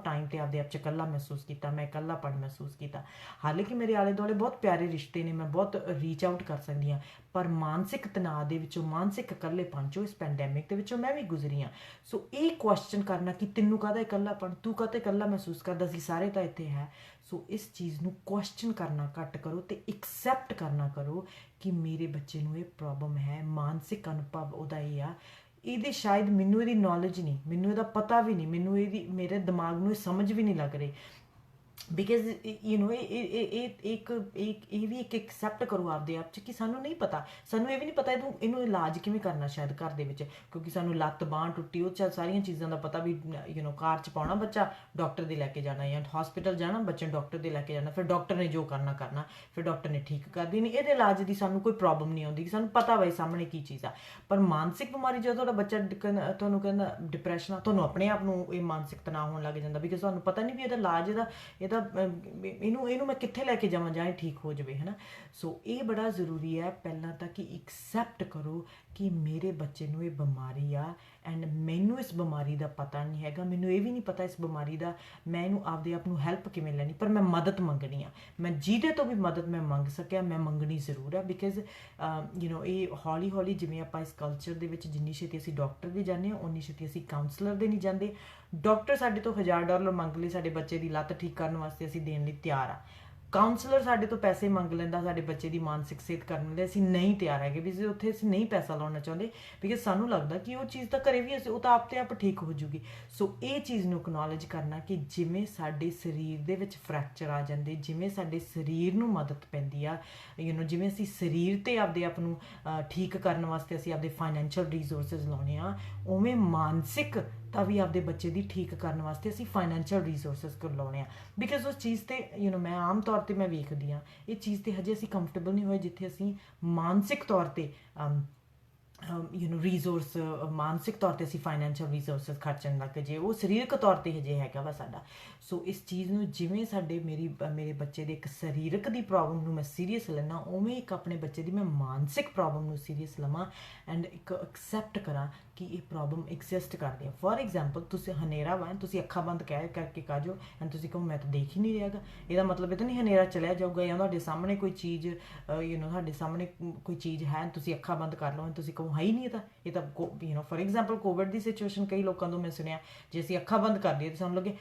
ਟਾਈਮ 'ਤੇ ਆਪਦੇ ਆਪ 'ਚ ਇਕੱਲਾ ਮਹਿਸੂਸ ਕੀਤਾ, ਮੈਂ ਇਕੱਲਾਪਣ ਮਹਿਸੂਸ ਕੀਤਾ। ਹਾਲਾਂਕਿ ਮੇਰੇ ਆਲੇ ਦੁਆਲੇ ਬਹੁਤ ਪਿਆਰੇ ਰਿਸ਼ਤੇ ਨੇ, ਮੈਂ ਬਹੁਤ ਰੀਚ ਆਊਟ ਕਰ ਸਕਦੀ ਹਾਂ, ਪਰ ਮਾਨਸਿਕ ਤਣਾਅ ਦੇ ਵਿੱਚੋਂ, ਮਾਨਸਿਕ ਇਕੱਲੇਪਣ 'ਚੋਂ, ਇਸ ਪੈਂਡੈਮਿਕ ਦੇ ਵਿੱਚੋਂ ਮੈਂ ਵੀ ਗੁਜ਼ਰੀ ਹਾਂ। ਸੋ ਇਹ ਕੁਐਸਚਨ ਕਰਨਾ ਕਿ ਤੈਨੂੰ ਕਾਹਦਾ ਇਕੱਲਾਪਣ, ਤੂੰ ਕਾਹਤੇ ਇਕੱਲਾ ਮਹਿਸੂਸ ਕਰਦਾ ਸੀ, ਸਾਰੇ ਤਾਂ ਇੱਥੇ ਹੈ। ਸੋ ਇਸ ਚੀਜ਼ ਨੂੰ ਕੁਐਸਚਨ ਕਰਨਾ ਘੱਟ ਕਰੋ ਅਤੇ ਐਕਸੈਪਟ ਕਰਨਾ ਕਰੋ ਕਿ ਮੇਰੇ ਬੱਚੇ ਨੂੰ ਇਹ ਪ੍ਰੋਬਲਮ ਹੈ, ਮਾਨਸਿਕ ਅਨੁਭਵ ਉਹਦਾ ਇਹ ਆ, ਇਹਦੇ ਸ਼ਾਇਦ ਮੈਨੂੰ ਇਹਦੀ ਨੌਲੇਜ ਨਹੀਂ, ਮੈਨੂੰ ਇਹਦਾ ਪਤਾ ਵੀ ਨਹੀਂ, ਮੈਨੂੰ ਮੇਰੇ ਦਿਮਾਗ ਨੂੰ ਇਹ ਸਮਝ ਵੀ ਨਹੀਂ ਲੱਗ ਰਹੀ, ਬਿਕਾਜ਼ ਇਹ ਵੀ ਇੱਕ ਐਕਸੈਪਟ ਕਰੋ ਆਪਦੇ ਆਪ 'ਚ ਕਿ ਸਾਨੂੰ ਨਹੀਂ ਪਤਾ, ਸਾਨੂੰ ਇਹ ਵੀ ਨਹੀਂ ਪਤਾ ਇਹਨੂੰ ਇਲਾਜ ਕਿਵੇਂ ਕਰਨਾ ਸ਼ਾਇਦ ਘਰ ਦੇ ਵਿੱਚ, ਕਿਉਂਕਿ ਸਾਨੂੰ ਲੱਤ ਬਾਂਹ ਟੁੱਟੀ ਉਹ ਸਾਰੀਆਂ ਚੀਜ਼ਾਂ ਦਾ ਪਤਾ ਵੀ ਕਾਰ 'ਚ ਪਾਉਣਾ ਬੱਚਾ, ਡਾਕਟਰ ਦੇ ਲੈ ਕੇ ਜਾਣਾ ਜਾਂ ਹਸਪੀਟਲ ਜਾਣਾ, ਬੱਚੇ ਨੂੰ ਡਾਕਟਰ ਦੇ ਲੈ ਕੇ ਜਾਣਾ, ਫਿਰ ਡਾਕਟਰ ਨੇ ਜੋ ਕਰਨਾ, ਫਿਰ ਡਾਕਟਰ ਨੇ ਠੀਕ ਕਰ ਦੇਣੀ, ਇਹਦੇ ਇਲਾਜ ਦੀ ਸਾਨੂੰ ਕੋਈ ਪ੍ਰੋਬਲਮ ਨਹੀਂ ਆਉਂਦੀ ਕਿ ਸਾਨੂੰ ਪਤਾ ਵਾ ਸਾਹਮਣੇ ਕੀ ਚੀਜ਼ ਆ। ਪਰ ਮਾਨਸਿਕ ਬਿਮਾਰੀ ਜਦੋਂ ਤੁਹਾਡਾ ਬੱਚਾ ਤੁਹਾਨੂੰ ਕਹਿੰਦਾ ਡਿਪਰੈਸ਼ਨ ਆ, ਤੁਹਾਨੂੰ ਆਪਣੇ ਆਪ ਨੂੰ ਇਹ ਮਾਨਸਿਕ ਤਣਾਅ ਹੋਣ ਲੱਗ ਜਾਂਦਾ, ਬਿਕਾਜ਼ ਤੁਹਾਨੂੰ ਪਤਾ ਨਹੀਂ ਵੀ ਇਹਦਾ ਇਲਾਜ ਇਹਦਾ ਇਹਨੂੰ ਮੈਂ ਕਿੱਥੇ ਲੈ ਕੇ ਜਾਵਾਂ ਜਾਂ ਇਹ ਠੀਕ ਹੋ ਜਾਵੇ, ਹੈ ਨਾ। ਸੋ ਇਹ ਬੜਾ ਜ਼ਰੂਰੀ ਹੈ ਪਹਿਲਾਂ ਤਾਂ ਕਿ ਐਕਸੈਪਟ ਕਰੋ ਕਿ ਮੇਰੇ ਬੱਚੇ ਨੂੰ ਇਹ ਬਿਮਾਰੀ ਆ ਐਂਡ ਮੈਨੂੰ ਇਸ ਬਿਮਾਰੀ ਦਾ ਪਤਾ ਨਹੀਂ ਹੈਗਾ, ਮੈਨੂੰ ਇਹ ਵੀ ਨਹੀਂ ਪਤਾ ਇਸ ਬਿਮਾਰੀ ਦਾ, ਮੈਂ ਇਹਨੂੰ ਆਪਦੇ ਆਪ ਨੂੰ ਹੈਲਪ ਕਿਵੇਂ ਲੈਣੀ, ਪਰ ਮੈਂ ਮਦਦ ਮੰਗਣੀ ਆ, ਮੈਂ ਜਿਹਦੇ ਤੋਂ ਵੀ ਮਦਦ ਮੈਂ ਮੰਗ ਸਕਿਆ ਮੈਂ ਮੰਗਣੀ ਜ਼ਰੂਰ ਹੈ। ਬਿਕਾਜ਼ ਇਹ ਹੌਲੀ ਹੌਲੀ ਜਿਵੇਂ ਆਪਾਂ ਇਸ ਕਲਚਰ ਦੇ ਵਿੱਚ ਜਿੰਨੀ ਛੇਤੀ ਅਸੀਂ ਡਾਕਟਰ ਦੇ ਜਾਂਦੇ ਹਾਂ, ਉਨੀ ਛੇਤੀ ਅਸੀਂ ਕਾਉਂਸਲਰ ਦੇ ਨਹੀਂ ਜਾਂਦੇ। ਡਾਕਟਰ ਸਾਡੇ ਤੋਂ $1000 ਮੰਗ ਲਈ ਸਾਡੇ ਬੱਚੇ ਦੀ ਲੱਤ ਠੀਕ ਕਰਨ ਵਾਸਤੇ, ਅਸੀਂ ਦੇਣ ਲਈ ਤਿਆਰ ਆ। ਕਾਉਂਸਲਰ ਸਾਡੇ ਤੋਂ ਪੈਸੇ ਮੰਗ ਲੈਂਦਾ ਸਾਡੇ ਬੱਚੇ ਦੀ ਮਾਨਸਿਕ ਸਿਹਤ ਕਰਨ ਲਈ, ਅਸੀਂ ਨਹੀਂ ਤਿਆਰ ਹੈਗੇ ਵੀ ਉੱਥੇ ਅਸੀਂ ਨਹੀਂ ਪੈਸਾ ਲਾਉਣਾ ਚਾਹੁੰਦੇ, ਬਿਕਾਜ਼ ਸਾਨੂੰ ਲੱਗਦਾ ਕਿ ਉਹ ਚੀਜ਼ ਤਾਂ ਘਰੇ ਵੀ ਅਸੀਂ ਉਹ ਤਾਂ ਆਪ ਤੇ ਆਪ ਠੀਕ ਹੋ ਜੂਗੀ। ਸੋ ਇਹ ਚੀਜ਼ ਨੂੰ ਐਕਨੋਲੇਜ ਕਰਨਾ ਕਿ ਜਿਵੇਂ ਸਾਡੇ ਸਰੀਰ ਦੇ ਵਿੱਚ ਫ੍ਰੈਕਚਰ ਆ ਜਾਂਦੇ, ਜਿਵੇਂ ਸਾਡੇ ਸਰੀਰ ਨੂੰ ਮਦਦ ਪੈਂਦੀ ਆ, ਜਿਵੇਂ ਅਸੀਂ ਸਰੀਰ 'ਤੇ ਆਪਦੇ ਆਪ ਨੂੰ ਠੀਕ ਕਰਨ ਵਾਸਤੇ ਅਸੀਂ ਆਪਦੇ ਫਾਈਨੈਂਸ਼ੀਅਲ ਰਿਸੋਰਸਿਸ ਲਾਉਣੇ ਆ, ਉਵੇਂ ਮਾਨਸਿਕ ਤਾਂ ਵੀ ਆਪਦੇ ਬੱਚੇ ਦੀ ਠੀਕ ਕਰਨ ਵਾਸਤੇ ਅਸੀਂ ਫਾਈਨੈਂਸ਼ੀਅਲ ਰਿਸੋਰਸਿਸ ਲਾਉਣੇ ਆ। ਬਿਕਾਜ਼ ਉਸ ਚੀਜ਼ 'ਤੇ ਮੈਂ ਆਮ ਤੌਰ 'ਤੇ ਮੈਂ ਵੇਖਦੀ ਹਾਂ ਇਹ ਚੀਜ਼ 'ਤੇ ਹਜੇ ਅਸੀਂ ਕੰਫਰਟੇਬਲ ਨਹੀਂ ਹੋਏ ਜਿੱਥੇ ਅਸੀਂ ਮਾਨਸਿਕ ਤੌਰ 'ਤੇ ਰਿਸੋਰਸ, ਮਾਨਸਿਕ ਤੌਰ 'ਤੇ ਅਸੀਂ ਫਾਈਨੈਂਸ਼ੀਅਲ ਰਿਸੋਰਸਿਸ ਖਰਚਣ ਲੱਗ ਜੇ, ਉਹ ਸਰੀਰਕ ਤੌਰ 'ਤੇ ਹਜੇ ਹੈਗਾ ਵਾ ਸਾਡਾ। ਸੋ ਇਸ ਚੀਜ਼ ਨੂੰ ਜਿਵੇਂ ਮੇਰੇ ਬੱਚੇ ਦੇ ਇੱਕ ਸਰੀਰਕ ਦੀ ਪ੍ਰੋਬਲਮ ਨੂੰ ਮੈਂ ਸੀਰੀਅਸ ਲੈਣਾ, ਉਵੇਂ ਇੱਕ ਆਪਣੇ ਬੱਚੇ ਦੀ ਮੈਂ ਮਾਨਸਿਕ ਪ੍ਰੋਬਲਮ ਨੂੰ ਸੀਰੀਅਸ ਲਵਾਂ ਐਂਡ ਇੱਕ ਐਕਸੈਪਟ ਕਰਾਂ ਕਿ ਇਹ ਪ੍ਰੋਬਲਮ ਐਗਜ਼ਿਸਟ ਕਰਦੀ ਹੈ। ਫੋਰ ਐਗਜ਼ਾਮਪਲ ਤੁਸੀਂ ਹਨੇਰਾ ਵਾ, ਤੁਸੀਂ ਅੱਖਾਂ ਬੰਦ ਕਰਕੇ ਕਾ ਜਾਓ ਐਂਡ ਤੁਸੀਂ ਕਹੋ ਮੈਂ ਤਾਂ ਦੇਖ ਹੀ ਨਹੀਂ ਰਿਹਾਗਾ, ਇਹਦਾ ਮਤਲਬ ਇਹ ਤਾਂ ਨਹੀਂ ਹਨੇਰਾ ਚਲਿਆ ਜਾਊਗਾ ਜਾਂ ਤੁਹਾਡੇ ਸਾਹਮਣੇ ਕੋਈ ਚੀਜ਼ ਤੁਹਾਡੇ ਸਾਹਮਣੇ ਕੋਈ ਚੀਜ਼ ਹੈ, ਤੁਸੀਂ ਅੱਖਾਂ ਬੰਦ ਕਰ ਲਓ ਤੁਸੀਂ ਕਹੋ ਹੈ ਹੀ ਨਹੀਂ, ਇਹ ਤਾਂ for example Covid the situation ਕਈ ਲੋਕਾਂ ਤੋਂ ਮੈਂ ਸੁਣਿਆ, ਜੇ ਅਸੀਂ ਅੱਖਾਂ ਬੰਦ ਕਰ ਲਈਏ ਤਾਂ ਸਾਨੂੰ ਲੱਗੇ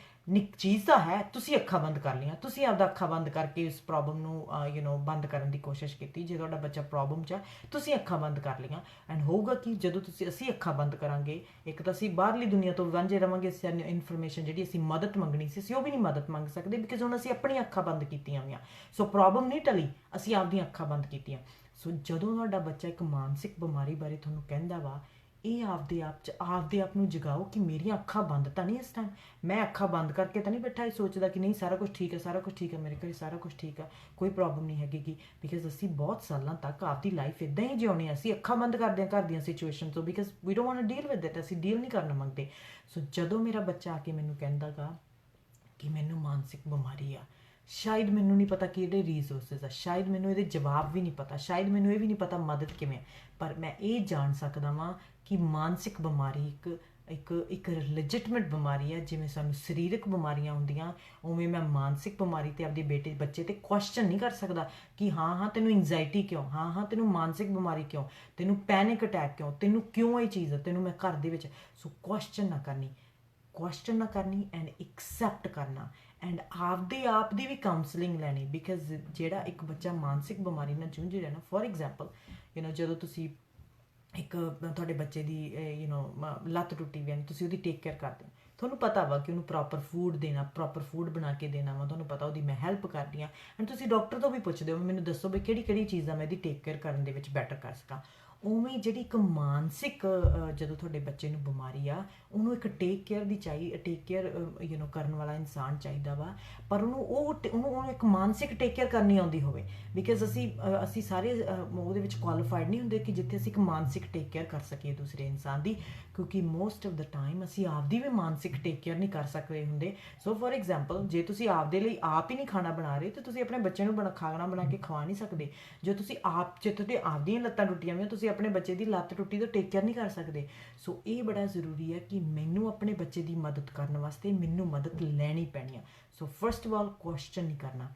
ਚੀਜ਼ ਤਾਂ ਹੈ, ਤੁਸੀਂ ਅੱਖਾਂ ਬੰਦ ਕਰ ਲਈਆਂ, ਤੁਸੀਂ ਆਪਦਾ ਅੱਖਾਂ ਬੰਦ ਕਰਕੇ ਇਸ ਪ੍ਰੋਬਲਮ ਨੂੰ ਬੰਦ ਕਰਨ ਦੀ ਕੋਸ਼ਿਸ਼ ਕੀਤੀ। ਜੇ ਤੁਹਾਡਾ ਬੱਚਾ ਪ੍ਰੋਬਲਮ 'ਚ ਹੈ, ਤੁਸੀਂ ਅੱਖਾਂ ਬੰਦ ਕਰ ਲਈਆਂ ਐਂਡ ਹੋਊਗਾ ਕਿ ਜਦੋਂ ਅਸੀਂ ਅੱਖਾਂ ਬੰਦ ਕਰਾਂਗੇ, ਇੱਕ ਤਾਂ ਅਸੀਂ ਬਾਹਰਲੀ ਦੁਨੀਆ ਤੋਂ ਵਾਂਝੇ ਰਵਾਂਗੇ, ਸਾਨੂੰ ਇਨਫੋਰਮੇਸ਼ਨ ਜਿਹੜੀ ਅਸੀਂ ਮਦਦ ਮੰਗਣੀ ਸੀ ਅਸੀਂ ਉਹ ਵੀ ਨਹੀਂ ਮਦਦ ਮੰਗ ਸਕਦੇ, ਬਿਕਾਜ਼ ਹੁਣ ਅਸੀਂ ਆਪਣੀਆਂ ਅੱਖਾਂ ਬੰਦ ਕੀਤੀਆਂ ਹੋਈਆਂ। ਸੋ ਪ੍ਰੋਬਲਮ ਨਹੀਂ ਟਲੀ, ਅਸੀਂ ਆਪਦੀਆਂ ਅੱਖਾਂ ਬੰਦ ਕੀਤੀਆਂ। ਸੋ ਜਦੋਂ ਤੁਹਾਡਾ ਬੱਚਾ ਇੱਕ ਮਾਨਸਿਕ ਬਿਮਾਰੀ ਬਾਰੇ ਤੁਹਾਨੂੰ ਕਹਿੰਦਾ ਵਾ, ਇਹ ਆਪਦੇ ਆਪ ਨੂੰ ਜਗਾਓ ਕਿ ਮੇਰੀਆਂ ਅੱਖਾਂ ਬੰਦ ਤਾਂ ਨਹੀਂ ਇਸ ਟਾਈਮ, ਮੈਂ ਅੱਖਾਂ ਬੰਦ ਕਰਕੇ ਤਾਂ ਨਹੀਂ ਬੈਠਾ ਇਹ ਸੋਚਦਾ ਕਿ ਨਹੀਂ ਸਾਰਾ ਕੁਝ ਠੀਕ ਹੈ, ਸਾਰਾ ਕੁਝ ਠੀਕ ਹੈ, ਮੇਰੇ ਘਰੇ ਸਾਰਾ ਕੁਝ ਠੀਕ ਹੈ, ਕੋਈ ਪ੍ਰੋਬਲਮ ਨਹੀਂ ਹੈਗੀ ਗੀ। ਬਿਕਾਜ਼ ਅਸੀਂ ਬਹੁਤ ਸਾਲਾਂ ਤੱਕ ਆਪਦੀ ਲਾਈਫ ਇਦਾਂ ਹੀ ਜਿਉਣੀ, ਅਸੀਂ ਅੱਖਾਂ ਬੰਦ ਕਰਦੇ ਹਾਂ ਘਰ ਦੀਆਂ ਸਿਚੁਏਸ਼ਨ ਤੋਂ, because we don't want to deal with it, ਅਸੀਂ ਡੀਲ ਨਹੀਂ ਕਰਨਾ ਮੰਗਦੇ। ਸੋ ਜਦੋਂ ਮੇਰਾ ਬੱਚਾ ਆ ਕੇ ਮੈਨੂੰ ਕਹਿੰਦਾ ਗਾ ਕਿ ਮੈਨੂੰ ਮਾਨਸਿਕ ਬਿਮਾਰੀ ਆ, ਸ਼ਾਇਦ ਮੈਨੂੰ ਨਹੀਂ ਪਤਾ ਕਿ ਇਹਦੇ ਰਿਸੋਰਸਿਸ ਆ, ਸ਼ਾਇਦ ਮੈਨੂੰ ਇਹਦੇ ਜਵਾਬ ਵੀ ਨਹੀਂ ਪਤਾ, ਸ਼ਾਇਦ ਮੈਨੂੰ ਇਹ ਵੀ ਨਹੀਂ ਪਤਾ ਮਦਦ ਕਿਵੇਂ, ਪਰ ਮੈਂ ਇਹ ਜਾਣ ਸਕਦਾ ਵਾਂ ਕਿ ਮਾਨਸਿਕ ਬਿਮਾਰੀ ਇੱਕ ਲੈਜਿਟਮੇਟ ਬਿਮਾਰੀ ਹੈ। ਜਿਵੇਂ ਸਾਨੂੰ ਸਰੀਰਕ ਬਿਮਾਰੀਆਂ ਹੁੰਦੀਆਂ, ਉਵੇਂ ਮੈਂ ਮਾਨਸਿਕ ਬਿਮਾਰੀ ਤੇ ਆਪਦੇ ਬੱਚੇ ਤੇ ਕੁਐਸਚਨ ਨਹੀਂ ਕਰ ਸਕਦਾ ਕਿ ਹਾਂ ਤੈਨੂੰ ਐਂਜ਼ਾਈਟੀ ਕਿਉਂ, ਹਾਂ ਤੈਨੂੰ ਮਾਨਸਿਕ ਬਿਮਾਰੀ ਕਿਉਂ, ਤੈਨੂੰ ਪੈਨਿਕ ਅਟੈਕ ਕਿਉਂ, ਤੈਨੂੰ ਕਿਉਂ ਇਹ ਚੀਜ਼, ਤੈਨੂੰ ਮੈਂ ਘਰ ਦੇ ਵਿੱਚ। ਸੋ ਕੁਐਸਚਨ ਨਾ ਕਰਨੀ ਐਂਡ ਐਕਸੈਪਟ ਕਰਨਾ, ਐਂਡ ਆਪਦੇ ਆਪ ਦੀ ਵੀ ਕਾਉਂਸਲਿੰਗ ਲੈਣੀ। ਬਿਕਾਜ਼ ਜਿਹੜਾ ਇੱਕ ਬੱਚਾ ਮਾਨਸਿਕ ਬਿਮਾਰੀ ਨਾਲ ਜੂਝ ਰਿਹਾ ਨਾ, ਫੋਰ ਐਗਜ਼ਾਮਪਲ ਜਦੋਂ ਤੁਸੀਂ ਇੱਕ ਤੁਹਾਡੇ ਬੱਚੇ ਦੀ ਲੱਤ ਟੁੱਟੀ ਵੀ ਹੈ, ਤੁਸੀਂ ਉਹਦੀ ਟੇਕ ਕੇਅਰ ਕਰਦੇ ਹੋ, ਤੁਹਾਨੂੰ ਪਤਾ ਵਾ ਕਿ ਉਹਨੂੰ ਪ੍ਰੋਪਰ ਫੂਡ ਦੇਣਾ, ਪ੍ਰੋਪਰ ਫੂਡ ਬਣਾ ਕੇ ਦੇਣਾ ਵਾ, ਤੁਹਾਨੂੰ ਪਤਾ ਉਹਦੀ ਮੈਂ ਹੈਲਪ ਕਰਦੀ ਹਾਂ, ਐਂਡ ਤੁਸੀਂ ਡਾਕਟਰ ਤੋਂ ਵੀ ਪੁੱਛਦੇ ਹੋ ਮੈਨੂੰ ਦੱਸੋ ਵੀ ਕਿਹੜੀ ਚੀਜ਼ਾਂ ਮੈਂ ਇਹਦੀ ਟੇਕ ਕੇਅਰ ਕਰਨ ਦੇ ਵਿੱਚ ਬੈਟਰ ਕਰ ਸਕਾਂ। ਉਵੇਂ ਜਿਹੜੀ ਇੱਕ ਮਾਨਸਿਕ ਜਦੋਂ ਤੁਹਾਡੇ ਬੱਚੇ ਨੂੰ ਬਿਮਾਰੀ ਆ, ਉਹਨੂੰ ਇੱਕ ਟੇਕ ਕੇਅਰ ਕਰਨ ਵਾਲਾ ਇਨਸਾਨ ਚਾਹੀਦਾ ਵਾ, ਪਰ ਉਹਨੂੰ ਇੱਕ ਮਾਨਸਿਕ ਟੇਕ ਕੇਅਰ ਕਰਨੀ ਆਉਂਦੀ ਹੋਵੇ। ਬਿਕਾਜ਼ ਅਸੀਂ ਸਾਰੇ ਉਹਦੇ ਵਿੱਚ ਕੁਆਲੀਫਾਈਡ ਨਹੀਂ ਹੁੰਦੇ ਕਿ ਜਿੱਥੇ ਅਸੀਂ ਇੱਕ ਮਾਨਸਿਕ ਟੇਕ ਕੇਅਰ ਕਰ ਸਕੀਏ ਦੂਸਰੇ ਇਨਸਾਨ ਦੀ, ਕਿਉਂਕਿ ਮੋਸਟ ਆਫ ਦਾ ਟਾਈਮ ਅਸੀਂ ਆਪਦੀ ਵੀ ਮਾਨਸਿਕ ਟੇਕ ਕੇਅਰ ਨਹੀਂ ਕਰ ਸਕਦੇ ਹੁੰਦੇ। ਸੋ ਫੋਰ ਐਗਜ਼ਾਮਪਲ, ਜੇ ਤੁਸੀਂ ਆਪਦੇ ਲਈ ਆਪ ਹੀ ਨਹੀਂ ਖਾਣਾ ਬਣਾ ਰਹੇ ਤਾਂ ਤੁਸੀਂ ਆਪਣੇ ਬੱਚੇ ਨੂੰ ਖਾਣਾ ਬਣਾ ਕੇ ਖਵਾ ਨਹੀਂ ਸਕਦੇ। ਜੇ ਤੁਹਾਡੇ ਆਪਦੀਆਂ ਲੱਤਾਂ ਟੁੱਟੀਆਂ ਹੋਈਆਂ, ਤੁਸੀਂ ਆਪਣੇ ਬੱਚੇ ਦੀ ਲੱਤ ਟੁੱਟੀ ਤਾਂ ਟੇਕ ਕੇਅਰ ਨਹੀਂ ਕਰ ਸਕਦੇ। ਸੋ ਇਹ ਬੜਾ ਜ਼ਰੂਰੀ ਹੈ ਕਿ ਮੈਨੂੰ ਆਪਣੇ ਬੱਚੇ ਦੀ ਮਦਦ ਕਰਨ ਵਾਸਤੇ ਮੈਨੂੰ ਮਦਦ ਲੈਣੀ ਪੈਣੀ ਆ। So first of all question ਨਹੀਂ ਕਰਨਾ,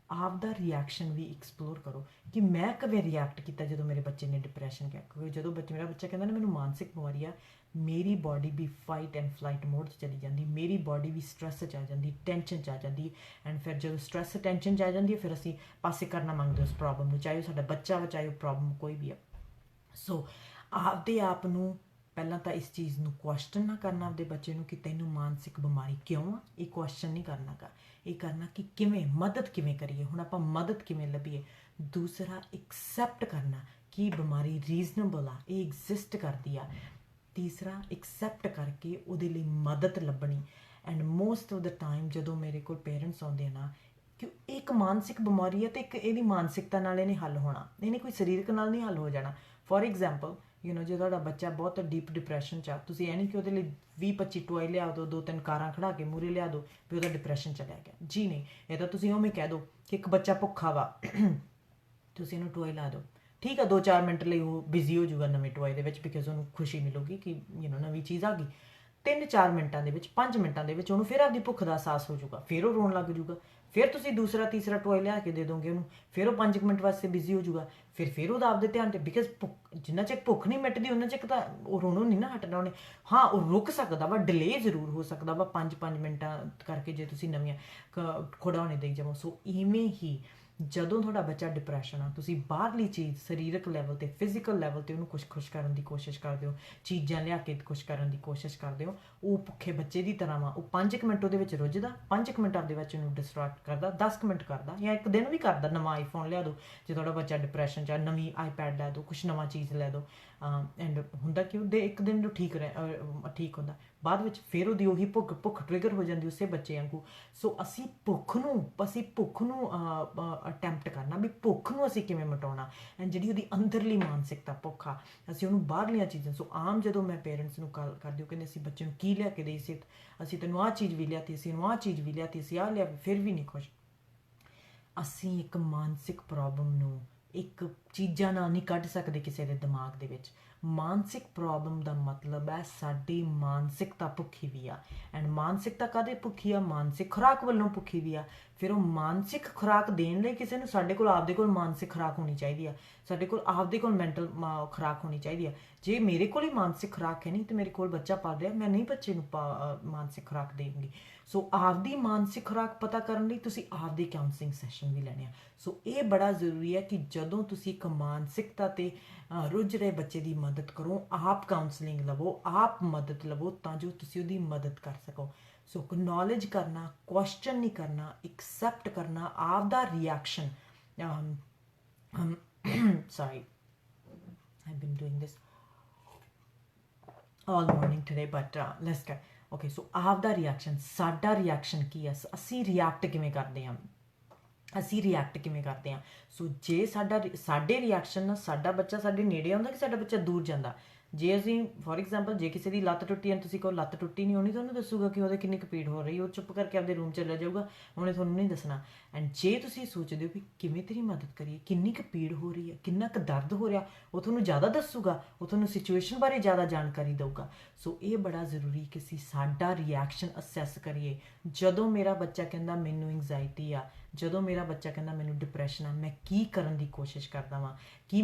ਆਪਦਾ ਰਿਐਕਸ਼ਨ ਵੀ ਐਕਸਪਲੋਰ ਕਰੋ ਕਿ ਮੈਂ ਕਿਵੇਂ ਰਿਐਕਟ ਕੀਤਾ ਜਦੋਂ ਮੇਰੇ ਬੱਚੇ ਨੇ ਡਿਪਰੈਸ਼ਨ ਕਿਹਾ। ਕਿਉਂਕਿ ਜਦੋਂ ਮੇਰਾ ਬੱਚਾ ਕਹਿੰਦਾ ਨਾ ਮੈਨੂੰ ਮਾਨਸਿਕ ਬਿਮਾਰੀ ਆ, ਮੇਰੀ ਬਾਡੀ ਵੀ ਫਾਈਟ ਐਂਡ ਫਲਾਈਟ ਮੋਡ 'ਚ ਚਲੀ ਜਾਂਦੀ, ਮੇਰੀ ਬਾਡੀ ਵੀ ਸਟ੍ਰੈਸ 'ਚ ਆ ਜਾਂਦੀ, ਟੈਨਸ਼ਨ 'ਚ ਆ ਜਾਂਦੀ, ਐਂਡ ਫਿਰ ਜਦੋਂ ਸਟ੍ਰੈਸ ਟੈਨਸ਼ਨ 'ਚ ਆ ਜਾਂਦੀ ਹੈ, ਫਿਰ ਅਸੀਂ ਪਾਸੇ ਕਰਨਾ ਮੰਗਦੇ ਉਸ ਪ੍ਰੋਬਲਮ ਨੂੰ, ਚਾਹੇ ਉਹ ਸਾਡਾ ਬੱਚਾ ਵਾ, ਚਾਹੇ ਉਹ ਪ੍ਰੋਬਲਮ ਕੋਈ ਵੀ ਆ। ਸੋ ਆਪਦੇ ਆਪ ਨੂੰ ਪਹਿਲਾਂ ਤਾਂ ਇਸ ਚੀਜ਼ ਨੂੰ ਕੁਐਸਚਨ ਨਾ ਕਰਨਾ ਆਪਦੇ ਬੱਚੇ ਨੂੰ ਕਿ ਤੈਨੂੰ ਮਾਨਸਿਕ ਬਿਮਾਰੀ ਕਿਉਂ ਆ, ਇਹ ਕੁਐਸਚਨ ਨਹੀਂ ਕਰਨਾ ਗਾ, ਇਹ ਕਰਨਾ ਕਿ ਕਿਵੇਂ ਮਦਦ ਕਿਵੇਂ ਕਰੀਏ, ਹੁਣ ਆਪਾਂ ਮਦਦ ਕਿਵੇਂ ਲੱਭੀਏ। ਦੂਸਰਾ ਐਕਸੈਪਟ ਕਰਨਾ ਕਿ ਬਿਮਾਰੀ ਰੀਜ਼ਨੇਬਲ ਆ, ਇਹ ਐਗਜ਼ਿਸਟ ਕਰਦੀ ਆ। ਤੀਸਰਾ ਐਕਸੈਪਟ ਕਰਕੇ ਉਹਦੇ ਲਈ ਮਦਦ ਲੱਭਣੀ। And most of the time ਜਦੋਂ ਮੇਰੇ ਕੋਲ ਪੇਰੈਂਟਸ ਆਉਂਦੇ ਆ ਨਾ, ਕਿ ਇੱਕ ਮਾਨਸਿਕ ਬਿਮਾਰੀ ਹੈ ਤੇ ਇੱਕ ਇਹਦੀ ਮਾਨਸਿਕਤਾ ਨਾਲ ਇਹਨੇ ਹੱਲ ਹੋਣਾ, ਇਹਨੇ ਕੋਈ ਸਰੀਰਕ ਨਾਲ ਨਹੀਂ ਹੱਲ ਹੋ ਜਾਣਾ। ਫੋਰ ਐਗਜ਼ਾਮਪਲ ਜੇ ਤੁਹਾਡਾ ਬੱਚਾ ਬਹੁਤ ਡੀਪ ਡਿਪਰੈਸ਼ਨ 'ਚ ਆ, ਤੁਸੀਂ ਇਹ ਨਹੀਂ ਕਿ ਉਹਦੇ ਲਈ 20-25 ਟੋਏ ਲਿਆ ਦਿਓ, 2-3 ਕਾਰਾਂ ਖੜਾ ਕੇ ਮੂਹਰੇ ਲਿਆ ਦਿਓ ਵੀ ਉਹਦਾ ਡਿਪਰੈਸ਼ਨ ਚਲਿਆ ਗਿਆ, ਜੀ ਨਹੀਂ। ਇਹ ਤਾਂ ਤੁਸੀਂ ਉਵੇਂ ਕਹਿ ਦਿਓ ਕਿ ਇੱਕ ਬੱਚਾ ਭੁੱਖਾ ਵਾ, ਤੁਸੀਂ ਇਹਨੂੰ ਟੋਏ ਲਾ ਦਿਓ, ਠੀਕ ਆ 2-4 ਮਿੰਟ ਲਈ ਉਹ ਬਿਜ਼ੀ ਹੋ ਜਾਊਗਾ ਨਵੇਂ ਟੋਏ ਦੇ ਵਿੱਚ, ਬਿਕਾਜ਼ ਉਹਨੂੰ ਖੁਸ਼ੀ ਮਿਲੂਗੀ ਕਿ ਨਵੀਂ ਚੀਜ਼ ਆ ਗਈ। 3-4 ਮਿੰਟਾਂ ਦੇ ਵਿੱਚ, 5 ਮਿੰਟਾਂ ਦੇ ਵਿੱਚ ਉਹਨੂੰ ਫਿਰ ਆਪਦੀ ਭੁੱਖ ਦਾ ਅਹਿਸਾਸ ਹੋ ਜਾਊਗਾ, ਫਿਰ ਉਹ ਰੋਣ ਲੱਗ ਜਾਊਗਾ, ਫਿਰ ਤੁਸੀਂ ਦੂਸਰਾ ਤੀਸਰਾ ਟੋਏ ਲਿਆ ਕੇ ਦੇ ਦੋਗੇ ਉਹਨੂੰ, ਫਿਰ ਉਹ 5 ਮਿੰਟ ਵਾਸਤੇ ਬਿਜ਼ੀ ਹੋ ਜਾਊਗਾ, ਫਿਰ ਉਹਦਾ ਆਪਦੇ ਧਿਆਨ ਤੇ, ਬਿਕਾਜ਼ ਜਿੰਨਾ ਚਿਰ ਭੁੱਖ ਨਹੀਂ ਮਿਟਦੀ ਉਹਨਾਂ ਚਿਰ ਤਾਂ ਉਹ ਰੋਣੋਂ ਨਹੀਂ ਨਾ ਹਟਣਾ ਉਹਨੇ। ਹਾਂ ਉਹ ਰੁਕ ਸਕਦਾ ਵਾ, ਡਿਲੇ ਜ਼ਰੂਰ ਹੋ ਸਕਦਾ ਵਾ 5-5 ਮਿੰਟਾਂ ਕਰਕੇ ਜੇ ਤੁਸੀਂ ਨਵੀਆਂ ਖਿਡੌਣੇ ਦੇਈ ਜਾਵੋ। ਸੋ ਇਵੇਂ ਹੀ ਜਦੋਂ ਤੁਹਾਡਾ ਬੱਚਾ ਡਿਪਰੈਸ਼ਨ ਆ, ਤੁਸੀਂ ਬਾਹਰਲੀ ਚੀਜ਼ ਸਰੀਰਕ ਲੈਵਲ ਤੇ, ਫਿਜ਼ੀਕਲ ਲੈਵਲ ਤੇ ਉਹਨੂੰ ਕੁਛ ਖੁਸ਼ ਕਰਨ ਦੀ ਕੋਸ਼ਿਸ਼ ਕਰਦੇ ਹੋ, ਚੀਜ਼ਾਂ ਲਿਆ ਕੇ ਖੁਸ਼ ਕਰਨ ਦੀ ਕੋਸ਼ਿਸ਼ ਕਰਦੇ ਹੋ, ਉਹ ਭੁੱਖੇ ਬੱਚੇ ਦੀ ਤਰ੍ਹਾਂ ਵਾ, ਉਹ 5 ਮਿੰਟ ਉਹਦੇ ਵਿੱਚ ਰੁੱਝਦਾ, 5 ਮਿੰਟ ਆਪਦੇ ਬੱਚੇ ਨੂੰ ਡਿਸਟਰੈਕਟ ਕਰਦਾ, 10 ਮਿੰਟ ਕਰਦਾ, ਜਾਂ ਇੱਕ ਦਿਨ ਵੀ ਕਰਦਾ। ਨਵਾਂ ਆਈਫੋਨ ਲਿਆ ਦਿਓ ਜੇ ਤੁਹਾਡਾ ਬੱਚਾ ਡਿਪਰੈਸ਼ਨ 'ਚ ਆ, ਨਵੀਂ ਆਈਪੈਡ ਲੈ ਦਿਓ, ਕੁਛ ਨਵਾਂ ਚੀਜ਼ ਲੈ ਦਿਓ, ਐਂਡ ਹੁੰਦਾ ਕਿ ਉਹਦੇ ਇੱਕ ਦਿਨ ਨੂੰ ਠੀਕ ਹੁੰਦਾ, ਬਾਅਦ ਵਿੱਚ ਫਿਰ ਉਹਦੀ ਉਹੀ ਭੁੱਖ ਟ੍ਰਿਗਰ ਹੋ ਜਾਂਦੀ ਉਸੇ ਬੱਚੇ ਵਾਂਗੂ। ਸੋ ਅਸੀਂ ਭੁੱਖ ਨੂੰ ਅਟੈਂਪਟ ਕਰਨਾ ਵੀ ਭੁੱਖ ਨੂੰ ਅਸੀਂ ਕਿਵੇਂ ਮਿਟਾਉਣਾ, ਐਂਡ ਜਿਹੜੀ ਉਹਦੀ ਅੰਦਰਲੀ ਮਾਨਸਿਕਤਾ ਭੁੱਖ ਆ, ਅਸੀਂ ਉਹਨੂੰ ਬਾਹਰਲੀਆਂ ਚੀਜ਼ਾਂ। ਸੋ ਆਮ ਜਦੋਂ ਮੈਂ ਪੇਰੈਂਟਸ ਨੂੰ ਕਾਲ ਕਰਦੀ, ਉਹ ਕਹਿੰਦੇ ਅਸੀਂ ਬੱਚੇ ਨੂੰ ਕੀ ਲਿਆ ਕੇ ਦੇਈ ਸੀ, ਅਸੀਂ ਤੈਨੂੰ ਆਹ ਚੀਜ਼ ਵੀ ਲਿਆਤੀ, ਅਸੀਂ ਇਹਨੂੰ ਆਹ ਚੀਜ਼ ਵੀ ਲਿਆਤੀ, ਅਸੀਂ ਆਹ ਲਿਆ, ਫਿਰ ਵੀ ਨਹੀਂ ਖੁਸ਼। ਅਸੀਂ ਇੱਕ ਮਾਨਸਿਕ ਪ੍ਰੋਬਲਮ ਨੂੰ ਇੱਕ ਚੀਜ਼ਾਂ ਨਾਲ ਨਹੀਂ ਕੱਢ ਸਕਦੇ ਕਿਸੇ ਦੇ ਦਿਮਾਗ ਦੇ ਵਿੱਚ। ਮਾਨਸਿਕ ਪ੍ਰੋਬਲਮ ਦਾ ਮਤਲਬ ਹੈ ਸਾਡੀ ਮਾਨਸਿਕਤਾ ਭੁੱਖੀ ਵੀ ਆ, ਐਂਡ ਮਾਨਸਿਕਤਾ ਕਾਹਦੇ ਭੁੱਖੀ ਆ, ਮਾਨਸਿਕ ਖੁਰਾਕ ਵੱਲੋਂ ਭੁੱਖੀ ਵੀ ਆ। ਫਿਰ ਉਹ ਮਾਨਸਿਕ ਖੁਰਾਕ ਦੇਣ ਲਈ ਕਿਸੇ ਨੂੰ ਸਾਡੇ ਕੋਲ ਮਾਨਸਿਕ ਖੁਰਾਕ ਹੋਣੀ ਚਾਹੀਦੀ ਆ, ਸਾਡੇ ਕੋਲ ਮੈਂਟਲ ਖੁਰਾਕ ਹੋਣੀ ਚਾਹੀਦੀ ਆ। ਜੇ ਮੇਰੇ ਕੋਲ ਹੀ ਮਾਨਸਿਕ ਖੁਰਾਕ ਹੈ ਨਹੀਂ ਤੇ ਮੇਰੇ ਕੋਲ ਬੱਚਾ ਪਲ ਰਿਹਾ, ਮੈਂ ਨਹੀਂ ਬੱਚੇ ਨੂੰ ਮਾਨਸਿਕ ਖੁਰਾਕ ਦੇਵਾਂਗੀ। ਸੋ ਆਪਦੀ ਮਾਨਸਿਕ ਖੁਰਾਕ ਪਤਾ ਕਰਨ ਲਈ ਤੁਸੀਂ ਆਪਦੀ ਕਾਉਂਸਲਿੰਗ ਸੈਸ਼ਨ ਵੀ ਲੈਣੇ ਆ। ਸੋ ਇਹ ਬੜਾ ਜ਼ਰੂਰੀ ਹੈ ਕਿ ਜਦੋਂ ਤੁਸੀਂ ਇੱਕ ਮਾਨਸਿਕਤਾ ਤੇ ਰੁੱਝ ਰਹੇ ਬੱਚੇ ਦੀ ਮਦਦ ਕਰੋ, ਆਪ ਕਾਉਂਸਲਿੰਗ ਲਵੋ, ਆਪ ਮਦਦ ਲਵੋ, ਤਾਂ ਜੋ ਤੁਸੀਂ ਉਹਦੀ ਮਦਦ ਕਰ ਸਕੋ। ਸੋ ਅਕਨੌਲੇਜ ਕਰਨਾ, ਕੁਐਸਚਨ ਨਹੀਂ ਕਰਨਾ, ਐਕਸੈਪਟ ਕਰਨਾ, ਆਪਦਾ reaction. sorry, I've been doing this. all morning today, but let's get okay. So ਆਪਦਾ ਰਿਐਕਸ਼ਨ, ਸਾਡਾ ਰਿਐਕਸ਼ਨ ਕੀ ਹੈ, ਅਸੀਂ ਰਿਐਕਟ ਕਿਵੇਂ ਕਰਦੇ ਹਾਂ, ਅਸੀਂ ਰਿਐਕਟ ਕਿਵੇਂ ਕਰਦੇ ਹਾਂ। ਸੋ ਜੇ ਸਾਡੇ ਰਿਐਕਸ਼ਨ ਨਾਲ ਸਾਡਾ ਬੱਚਾ ਸਾਡੇ ਨੇੜੇ ਆਉਂਦਾ ਕਿ ਸਾਡਾ ਬੱਚਾ ਦੂਰ ਜਾਂਦਾ। ਜੇ ਅਸੀਂ ਫੋਰ ਐਗਜ਼ਾਮਪਲ ਜੇ ਕਿਸੇ ਦੀ ਲੱਤ ਟੁੱਟੀ ਹੈ, ਤੁਸੀਂ ਕਹੋ ਲੱਤ ਟੁੱਟੀ ਨਹੀਂ, ਉਹਨੇ ਤੁਹਾਨੂੰ ਦੱਸੂਗਾ ਕਿ ਉਹਦੇ ਕਿੰਨੀ ਕੁ ਪੀੜ ਹੋ ਰਹੀ, ਉਹ ਚੁੱਪ ਕਰਕੇ ਆਪਦੇ ਰੂਮ ਚਲਾ ਜਾਊਗਾ, ਉਹਨੇ ਤੁਹਾਨੂੰ ਨਹੀਂ ਦੱਸਣਾ। ਐਂਡ ਜੇ ਤੁਸੀਂ ਸੋਚਦੇ ਹੋ ਵੀ ਕਿਵੇਂ ਤੇਰੀ ਮਦਦ ਕਰੀਏ, ਕਿੰਨੀ ਕੁ ਪੀੜ ਹੋ ਰਹੀ ਹੈ, ਕਿੰਨਾ ਕੁ ਦਰਦ ਹੋ ਰਿਹਾ, ਉਹ ਤੁਹਾਨੂੰ ਜ਼ਿਆਦਾ ਦੱਸੂਗਾ, ਉਹ ਤੁਹਾਨੂੰ ਸਿਚੁਏਸ਼ਨ ਬਾਰੇ ਜ਼ਿਆਦਾ ਜਾਣਕਾਰੀ ਦਊਗਾ। ਸੋ ਇਹ ਬੜਾ ਜ਼ਰੂਰੀ ਕਿ ਅਸੀਂ ਸਾਡਾ ਰਿਐਕਸ਼ਨ ਅਸੈਸ ਕਰੀਏ। ਜਦੋਂ ਮੇਰਾ ਬੱਚਾ ਕਹਿੰਦਾ ਮੈਨੂੰ ਐਂਗਜ਼ਾਇਟੀ ਆ, ਜਦੋਂ ਮੇਰਾ ਬੱਚਾ ਕਹਿੰਦਾ ਮੈਨੂੰ ਡਿਪਰੈਸ਼ਨ ਆ, ਮੈਂ ਕੀ ਕਰਨ ਦੀ ਕੋਸ਼ਿਸ਼ ਕਰਦਾ ਵਾਂ, ਕੀ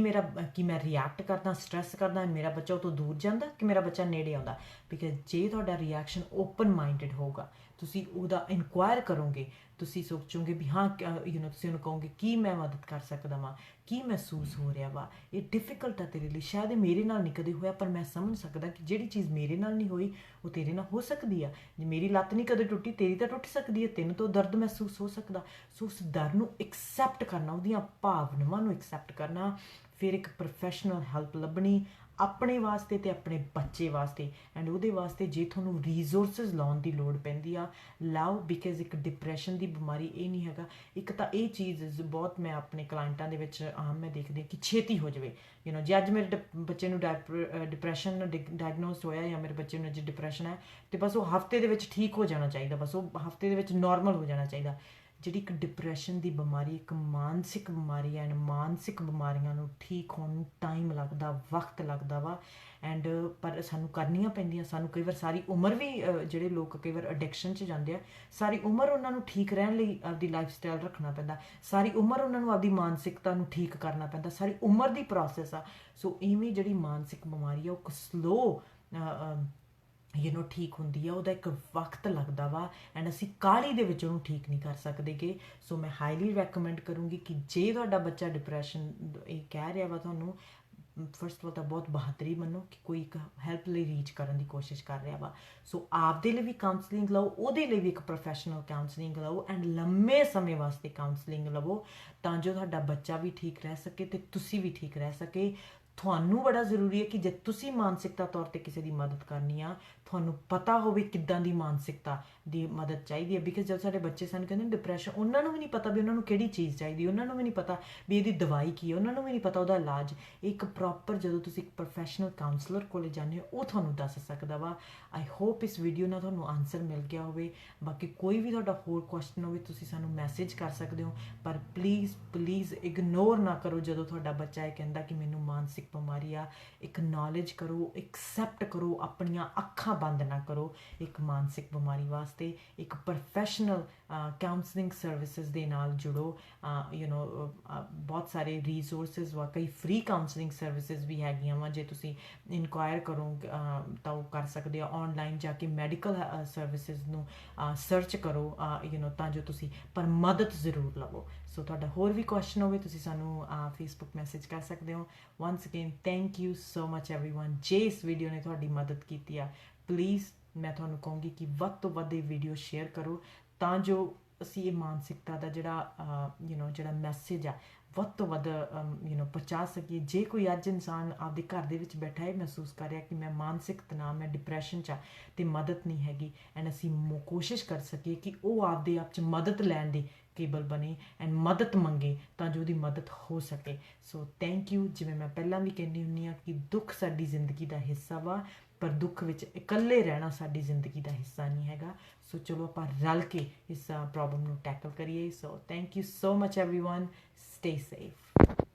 ਮੈਂ ਰਿਐਕਟ ਕਰਦਾ, ਸਟ੍ਰੈਸ ਕਰਦਾ, ਮੇਰਾ ਬੱਚਾ ਉਹ ਤੋਂ ਦੂਰ ਜਾਂਦਾ ਕਿ ਮੇਰਾ ਬੱਚਾ ਨੇੜੇ ਆਉਂਦਾ। ਬਿਕਾਜ਼ ਜੇ ਤੁਹਾਡਾ ਰਿਐਕਸ਼ਨ ਓਪਨ ਮਾਈਂਡਡ ਹੋਊਗਾ, ਤੁਸੀਂ ਉਹਦਾ ਇਨਕੁਆਇਰ ਕਰੋਗੇ, ਤੁਸੀਂ ਸੋਚੋਗੇ ਵੀ ਹਾਂ ਤੁਸੀਂ ਉਹਨੂੰ ਕਹੋਗੇ ਕੀ ਮੈਂ ਮਦਦ ਕਰ ਸਕਦਾ ਵਾਂ, ਕੀ ਮਹਿਸੂਸ ਹੋ ਰਿਹਾ ਵਾ, ਇਹ ਡਿਫਿਕਲਟ ਆ ਤੇਰੇ ਲਈ, ਸ਼ਾਇਦ ਇਹ ਮੇਰੇ ਨਾਲ ਨਹੀਂ ਕਦੇ ਹੋਇਆ, ਪਰ ਮੈਂ ਸਮਝ ਸਕਦਾ ਕਿ ਜਿਹੜੀ ਚੀਜ਼ ਮੇਰੇ ਨਾਲ ਨਹੀਂ ਹੋਈ ਉਹ ਤੇਰੇ ਨਾਲ ਹੋ ਸਕਦੀ ਆ। ਜੇ ਮੇਰੀ ਲੱਤ ਨਹੀਂ ਕਦੇ ਟੁੱਟੀ, ਤੇਰੀ ਤਾਂ ਟੁੱਟ ਸਕਦੀ ਹੈ, ਤੈਨੂੰ ਤਾਂ ਦਰਦ ਮਹਿਸੂਸ ਹੋ ਸਕਦਾ। ਸੋ ਉਸ ਡਰ ਨੂੰ ਐਕਸੈਪਟ ਕਰਨਾ, ਉਹਦੀਆਂ ਭਾਵਨਾਵਾਂ ਨੂੰ ਐਕਸੈਪਟ ਕਰਨਾ, ਫਿਰ ਇੱਕ ਪ੍ਰੋਫੈਸ਼ਨਲ ਹੈਲਪ ਲੱਭਣੀ ਆਪਣੇ ਵਾਸਤੇ ਅਤੇ ਆਪਣੇ ਬੱਚੇ ਵਾਸਤੇ। ਐਂਡ ਉਹਦੇ ਵਾਸਤੇ ਜੇ ਤੁਹਾਨੂੰ ਰੀਸੋਰਸਿਸ ਲਾਉਣ ਦੀ ਲੋੜ ਪੈਂਦੀ ਆ, ਲਾਓ। ਬਿਕਾਜ਼ ਇੱਕ ਡਿਪਰੈਸ਼ਨ ਦੀ ਬਿਮਾਰੀ ਇਹ ਨਹੀਂ ਹੈਗਾ, ਇੱਕ ਤਾਂ ਇਹ ਚੀਜ਼ ਬਹੁਤ ਮੈਂ ਆਪਣੇ ਕਲਾਇੰਟਾਂ ਦੇ ਵਿੱਚ ਆਮ ਮੈਂ ਦੇਖਦੀ ਕਿ ਛੇਤੀ ਹੋ ਜਾਵੇ। ਜੇ ਅੱਜ ਮੇਰੇ ਬੱਚੇ ਨੂੰ ਡਿਪਰੈਸ਼ਨ ਡਾਇਗਨੋਸਡ ਹੋਇਆ ਜਾਂ ਮੇਰੇ ਬੱਚੇ ਨੂੰ ਅੱਜ ਡਿਪਰੈਸ਼ਨ ਹੈ, ਅਤੇ ਬਸ ਉਹ ਹਫਤੇ ਦੇ ਵਿੱਚ ਠੀਕ ਹੋ ਜਾਣਾ ਚਾਹੀਦਾ, ਬਸ ਉਹ ਹਫਤੇ ਦੇ ਵਿੱਚ ਨੋਰਮਲ ਹੋ ਜਾਣਾ ਚਾਹੀਦਾ। ਜਿਹੜੀ ਇੱਕ ਡਿਪਰੈਸ਼ਨ ਦੀ ਬਿਮਾਰੀ ਇੱਕ ਮਾਨਸਿਕ ਬਿਮਾਰੀ ਹੈ, ਐਂਡ ਮਾਨਸਿਕ ਬਿਮਾਰੀਆਂ ਨੂੰ ਠੀਕ ਹੋਣ ਨੂੰ ਟਾਈਮ ਲੱਗਦਾ, ਵਕਤ ਲੱਗਦਾ ਵਾ। ਐਂਡ ਪਰ ਸਾਨੂੰ ਕਰਨੀਆਂ ਪੈਂਦੀਆਂ, ਸਾਨੂੰ ਕਈ ਵਾਰ ਸਾਰੀ ਉਮਰ ਵੀ ਜਿਹੜੇ ਲੋਕ ਕਈ ਵਾਰ ਅਡਿਕਸ਼ਨ 'ਚ ਜਾਂਦੇ ਆ, ਸਾਰੀ ਉਮਰ ਉਹਨਾਂ ਨੂੰ ਠੀਕ ਰਹਿਣ ਲਈ ਆਪਦੀ ਲਾਈਫ ਸਟਾਈਲ ਰੱਖਣਾ ਪੈਂਦਾ, ਸਾਰੀ ਉਮਰ ਉਹਨਾਂ ਨੂੰ ਆਪਦੀ ਮਾਨਸਿਕਤਾ ਨੂੰ ਠੀਕ ਕਰਨਾ ਪੈਂਦਾ, ਸਾਰੀ ਉਮਰ ਦੀ ਪ੍ਰੋਸੈਸ ਆ। ਸੋ ਇਵੇਂ ਜਿਹੜੀ ਮਾਨਸਿਕ ਬਿਮਾਰੀ ਆ ਉਹ ਸਲੋ ਠੀਕ ਹੁੰਦੀ ਆ, ਉਹਦਾ ਇੱਕ ਵਕਤ ਲੱਗਦਾ ਵਾ, ਐਂਡ ਅਸੀਂ ਕਾਹਲੀ ਦੇ ਵਿੱਚ ਉਹਨੂੰ ਠੀਕ ਨਹੀਂ ਕਰ ਸਕਦੇ ਗੇ। ਸੋ ਮੈਂ ਹਾਈਲੀ ਰੈਕਮੈਂਡ ਕਰੂੰਗੀ ਕਿ ਜੇ ਤੁਹਾਡਾ ਬੱਚਾ ਡਿਪਰੈਸ਼ਨ ਇਹ ਕਹਿ ਰਿਹਾ ਵਾ ਤੁਹਾਨੂੰ, ਫਸਟ ਆਫ ਆਲ ਤਾਂ ਬਹੁਤ ਬਹਾਦਰੀ ਮੰਨੋ ਕਿ ਕੋਈ ਇੱਕ ਹੈਲਪ ਲਈ ਰੀਚ ਕਰਨ ਦੀ ਕੋਸ਼ਿਸ਼ ਕਰ ਰਿਹਾ ਵਾ। ਸੋ ਆਪਦੇ ਲਈ ਵੀ ਕਾਉਂਸਲਿੰਗ ਲਓ, ਉਹਦੇ ਲਈ ਵੀ ਇੱਕ ਪ੍ਰੋਫੈਸ਼ਨਲ ਕਾਉਂਸਲਿੰਗ ਲਓ, ਐਂਡ ਲੰਮੇ ਸਮੇਂ ਵਾਸਤੇ ਕਾਉਂਸਲਿੰਗ ਲਵੋ, ਤਾਂ ਜੋ ਤੁਹਾਡਾ ਬੱਚਾ ਵੀ ਠੀਕ ਰਹਿ ਸਕੇ ਅਤੇ ਤੁਸੀਂ ਵੀ ਠੀਕ ਰਹਿ ਸਕੇ। ਤੁਹਾਨੂੰ ਬੜਾ ਜ਼ਰੂਰੀ ਹੈ ਕਿ ਜੇ ਤੁਸੀਂ ਮਾਨਸਿਕਤਾ ਤੌਰ 'ਤੇ ਕਿਸੇ ਦੀ ਮਦਦ ਕਰਨੀ ਆ, ਤੁਹਾਨੂੰ ਪਤਾ ਹੋਵੇ ਕਿੱਦਾਂ ਦੀ ਮਾਨਸਿਕਤਾ ਦੀ ਮਦਦ ਚਾਹੀਦੀ ਹੈ। ਬਿਕਾਜ਼ ਜਦੋਂ ਸਾਡੇ ਬੱਚੇ ਸਾਨੂੰ ਕਹਿੰਦੇ ਡਿਪਰੈਸ਼ਨ, ਉਹਨਾਂ ਨੂੰ ਵੀ ਨਹੀਂ ਪਤਾ ਵੀ ਉਹਨਾਂ ਨੂੰ ਕਿਹੜੀ ਚੀਜ਼ ਚਾਹੀਦੀ, ਉਹਨਾਂ ਨੂੰ ਵੀ ਨਹੀਂ ਪਤਾ ਵੀ ਇਹਦੀ ਦਵਾਈ ਕੀ ਹੈ, ਉਹਨਾਂ ਨੂੰ ਵੀ ਨਹੀਂ ਪਤਾ ਉਹਦਾ ਇਲਾਜ। ਇੱਕ ਪ੍ਰੋਪਰ ਜਦੋਂ ਤੁਸੀਂ ਇੱਕ ਪ੍ਰੋਫੈਸ਼ਨਲ ਕਾਉਂਸਲਰ ਕੋਲ ਜਾਂਦੇ ਹੋ, ਉਹ ਤੁਹਾਨੂੰ ਦੱਸ ਸਕਦਾ ਵਾ। ਆਈ ਹੋਪ ਇਸ ਵੀਡੀਓ ਨਾਲ ਤੁਹਾਨੂੰ ਆਨਸਰ ਮਿਲ ਗਿਆ ਹੋਵੇ। ਬਾਕੀ ਕੋਈ ਵੀ ਤੁਹਾਡਾ ਹੋਰ ਕੁਐਸਚਨ ਹੋਵੇ ਤੁਸੀਂ ਸਾਨੂੰ ਮੈਸੇਜ ਕਰ ਸਕਦੇ ਹੋ, ਪਰ ਪਲੀਜ਼ ਇਗਨੋਰ ਨਾ ਕਰੋ ਜਦੋਂ ਤੁਹਾਡਾ ਬੱਚਾ ਇਹ ਕਹਿੰਦਾ ਕਿ ਮੈਨੂੰ ਮਾਨਸਿਕ ਬਿਮਾਰੀ ਆ। ਇਕਨੌਲੇਜ ਕਰੋ, ਐਕਸੈਪਟ ਕਰੋ, ਆਪਣੀਆਂ ਅੱਖਾਂ ਬੰਦ ਨਾ ਕਰੋ। ਇੱਕ ਮਾਨਸਿਕ ਬਿਮਾਰੀ ਵਾਸਤੇ ਇੱਕ ਪ੍ਰੋਫੈਸ਼ਨਲ ਕਾਉਂਸਲਿੰਗ ਸਰਵਿਸਿਜ਼ ਦੇ ਨਾਲ ਜੁੜੋ। ਬਹੁਤ ਸਾਰੇ ਰੀਸੋਰਸਿਸ ਵਾ, ਕਈ ਫ੍ਰੀ ਕਾਉਂਸਲਿੰਗ ਸਰਵਿਸਿਜ਼ ਵੀ ਹੈਗੀਆਂ ਵਾ, ਜੇ ਤੁਸੀਂ ਇਨਕੁਆਇਰ ਕਰੋ ਤਾਂ ਉਹ ਕਰ ਸਕਦੇ ਆ। ਔਨਲਾਈਨ ਜਾ ਕੇ ਮੈਡੀਕਲ ਸਰਵਿਸਿਜ਼ ਨੂੰ ਸਰਚ ਕਰੋ, ਤਾਂ ਜੋ ਤੁਸੀਂ ਪਰ ਮਦਦ ਜ਼ਰੂਰ ਲਵੋ। ਸੋ ਤੁਹਾਡਾ ਹੋਰ ਵੀ ਕੁਐਸਚਨ ਹੋਵੇ ਤੁਸੀਂ ਸਾਨੂੰ ਫੇਸਬੁੱਕ ਮੈਸੇਜ ਕਰ ਸਕਦੇ ਹੋ। Ones again thank you so much everyone. ਜੇ ਇਸ ਵੀਡੀਓ ਨੇ ਤੁਹਾਡੀ ਮਦਦ ਕੀਤੀ ਆ, ਪਲੀਜ਼ ਮੈਂ ਤੁਹਾਨੂੰ ਕਹੂੰਗੀ ਕਿ ਵੱਧ ਤੋਂ ਵੱਧ ਇਹ ਵੀਡੀਓ ਸ਼ੇਅਰ ਕਰੋ, ਤਾਂ ਜੋ ਅਸੀਂ ਇਹ ਮਾਨਸਿਕਤਾ ਦਾ ਜਿਹੜਾ ਮੈਸੇਜ ਆ ਵੱਧ ਤੋਂ ਵੱਧ ਪਹੁੰਚਾ ਸਕੀਏ। ਜੇ ਕੋਈ ਅੱਜ ਇਨਸਾਨ ਆਪਦੇ ਘਰ ਦੇ ਵਿੱਚ ਬੈਠਾ ਹੈ, ਮਹਿਸੂਸ ਕਰ ਰਿਹਾ ਕਿ ਮੈਂ ਮਾਨਸਿਕ ਤਣਾਅ, ਮੈਂ ਡਿਪਰੈਸ਼ਨ 'ਚ ਆ ਅਤੇ ਮਦਦ ਨਹੀਂ ਹੈਗੀ, ਐਂਡ ਅਸੀਂ ਕੋਸ਼ਿਸ਼ ਕਰ ਸਕੀਏ ਕਿ ਉਹ ਆਪਦੇ ਆਪ 'ਚ ਮਦਦ ਲੈਣ ਦੀ ਕੇਬਲ ਬਣੇ ਐਂਡ ਮਦਦ ਮੰਗੇ, ਤਾਂ ਜੋ ਉਹਦੀ ਮਦਦ ਹੋ ਸਕੇ। So thank you. ਜਿਵੇਂ ਮੈਂ ਪਹਿਲਾਂ ਵੀ ਕਹਿੰਦੀ ਹੁੰਦੀ ਹਾਂ ਕਿ ਦੁੱਖ ਸਾਡੀ ਜ਼ਿੰਦਗੀ ਦਾ ਹਿੱਸਾ ਵਾ, ਪਰ ਦੁੱਖ ਵਿੱਚ ਇਕੱਲੇ ਰਹਿਣਾ ਸਾਡੀ ਜ਼ਿੰਦਗੀ ਦਾ ਹਿੱਸਾ ਨਹੀਂ ਹੈਗਾ। ਸੋ ਚਲੋ ਆਪਾਂ ਰਲ ਕੇ ਇਸ ਪ੍ਰੋਬਲਮ ਨੂੰ ਟੈਕਲ ਕਰੀਏ। So thank you so much everyone. Stay safe.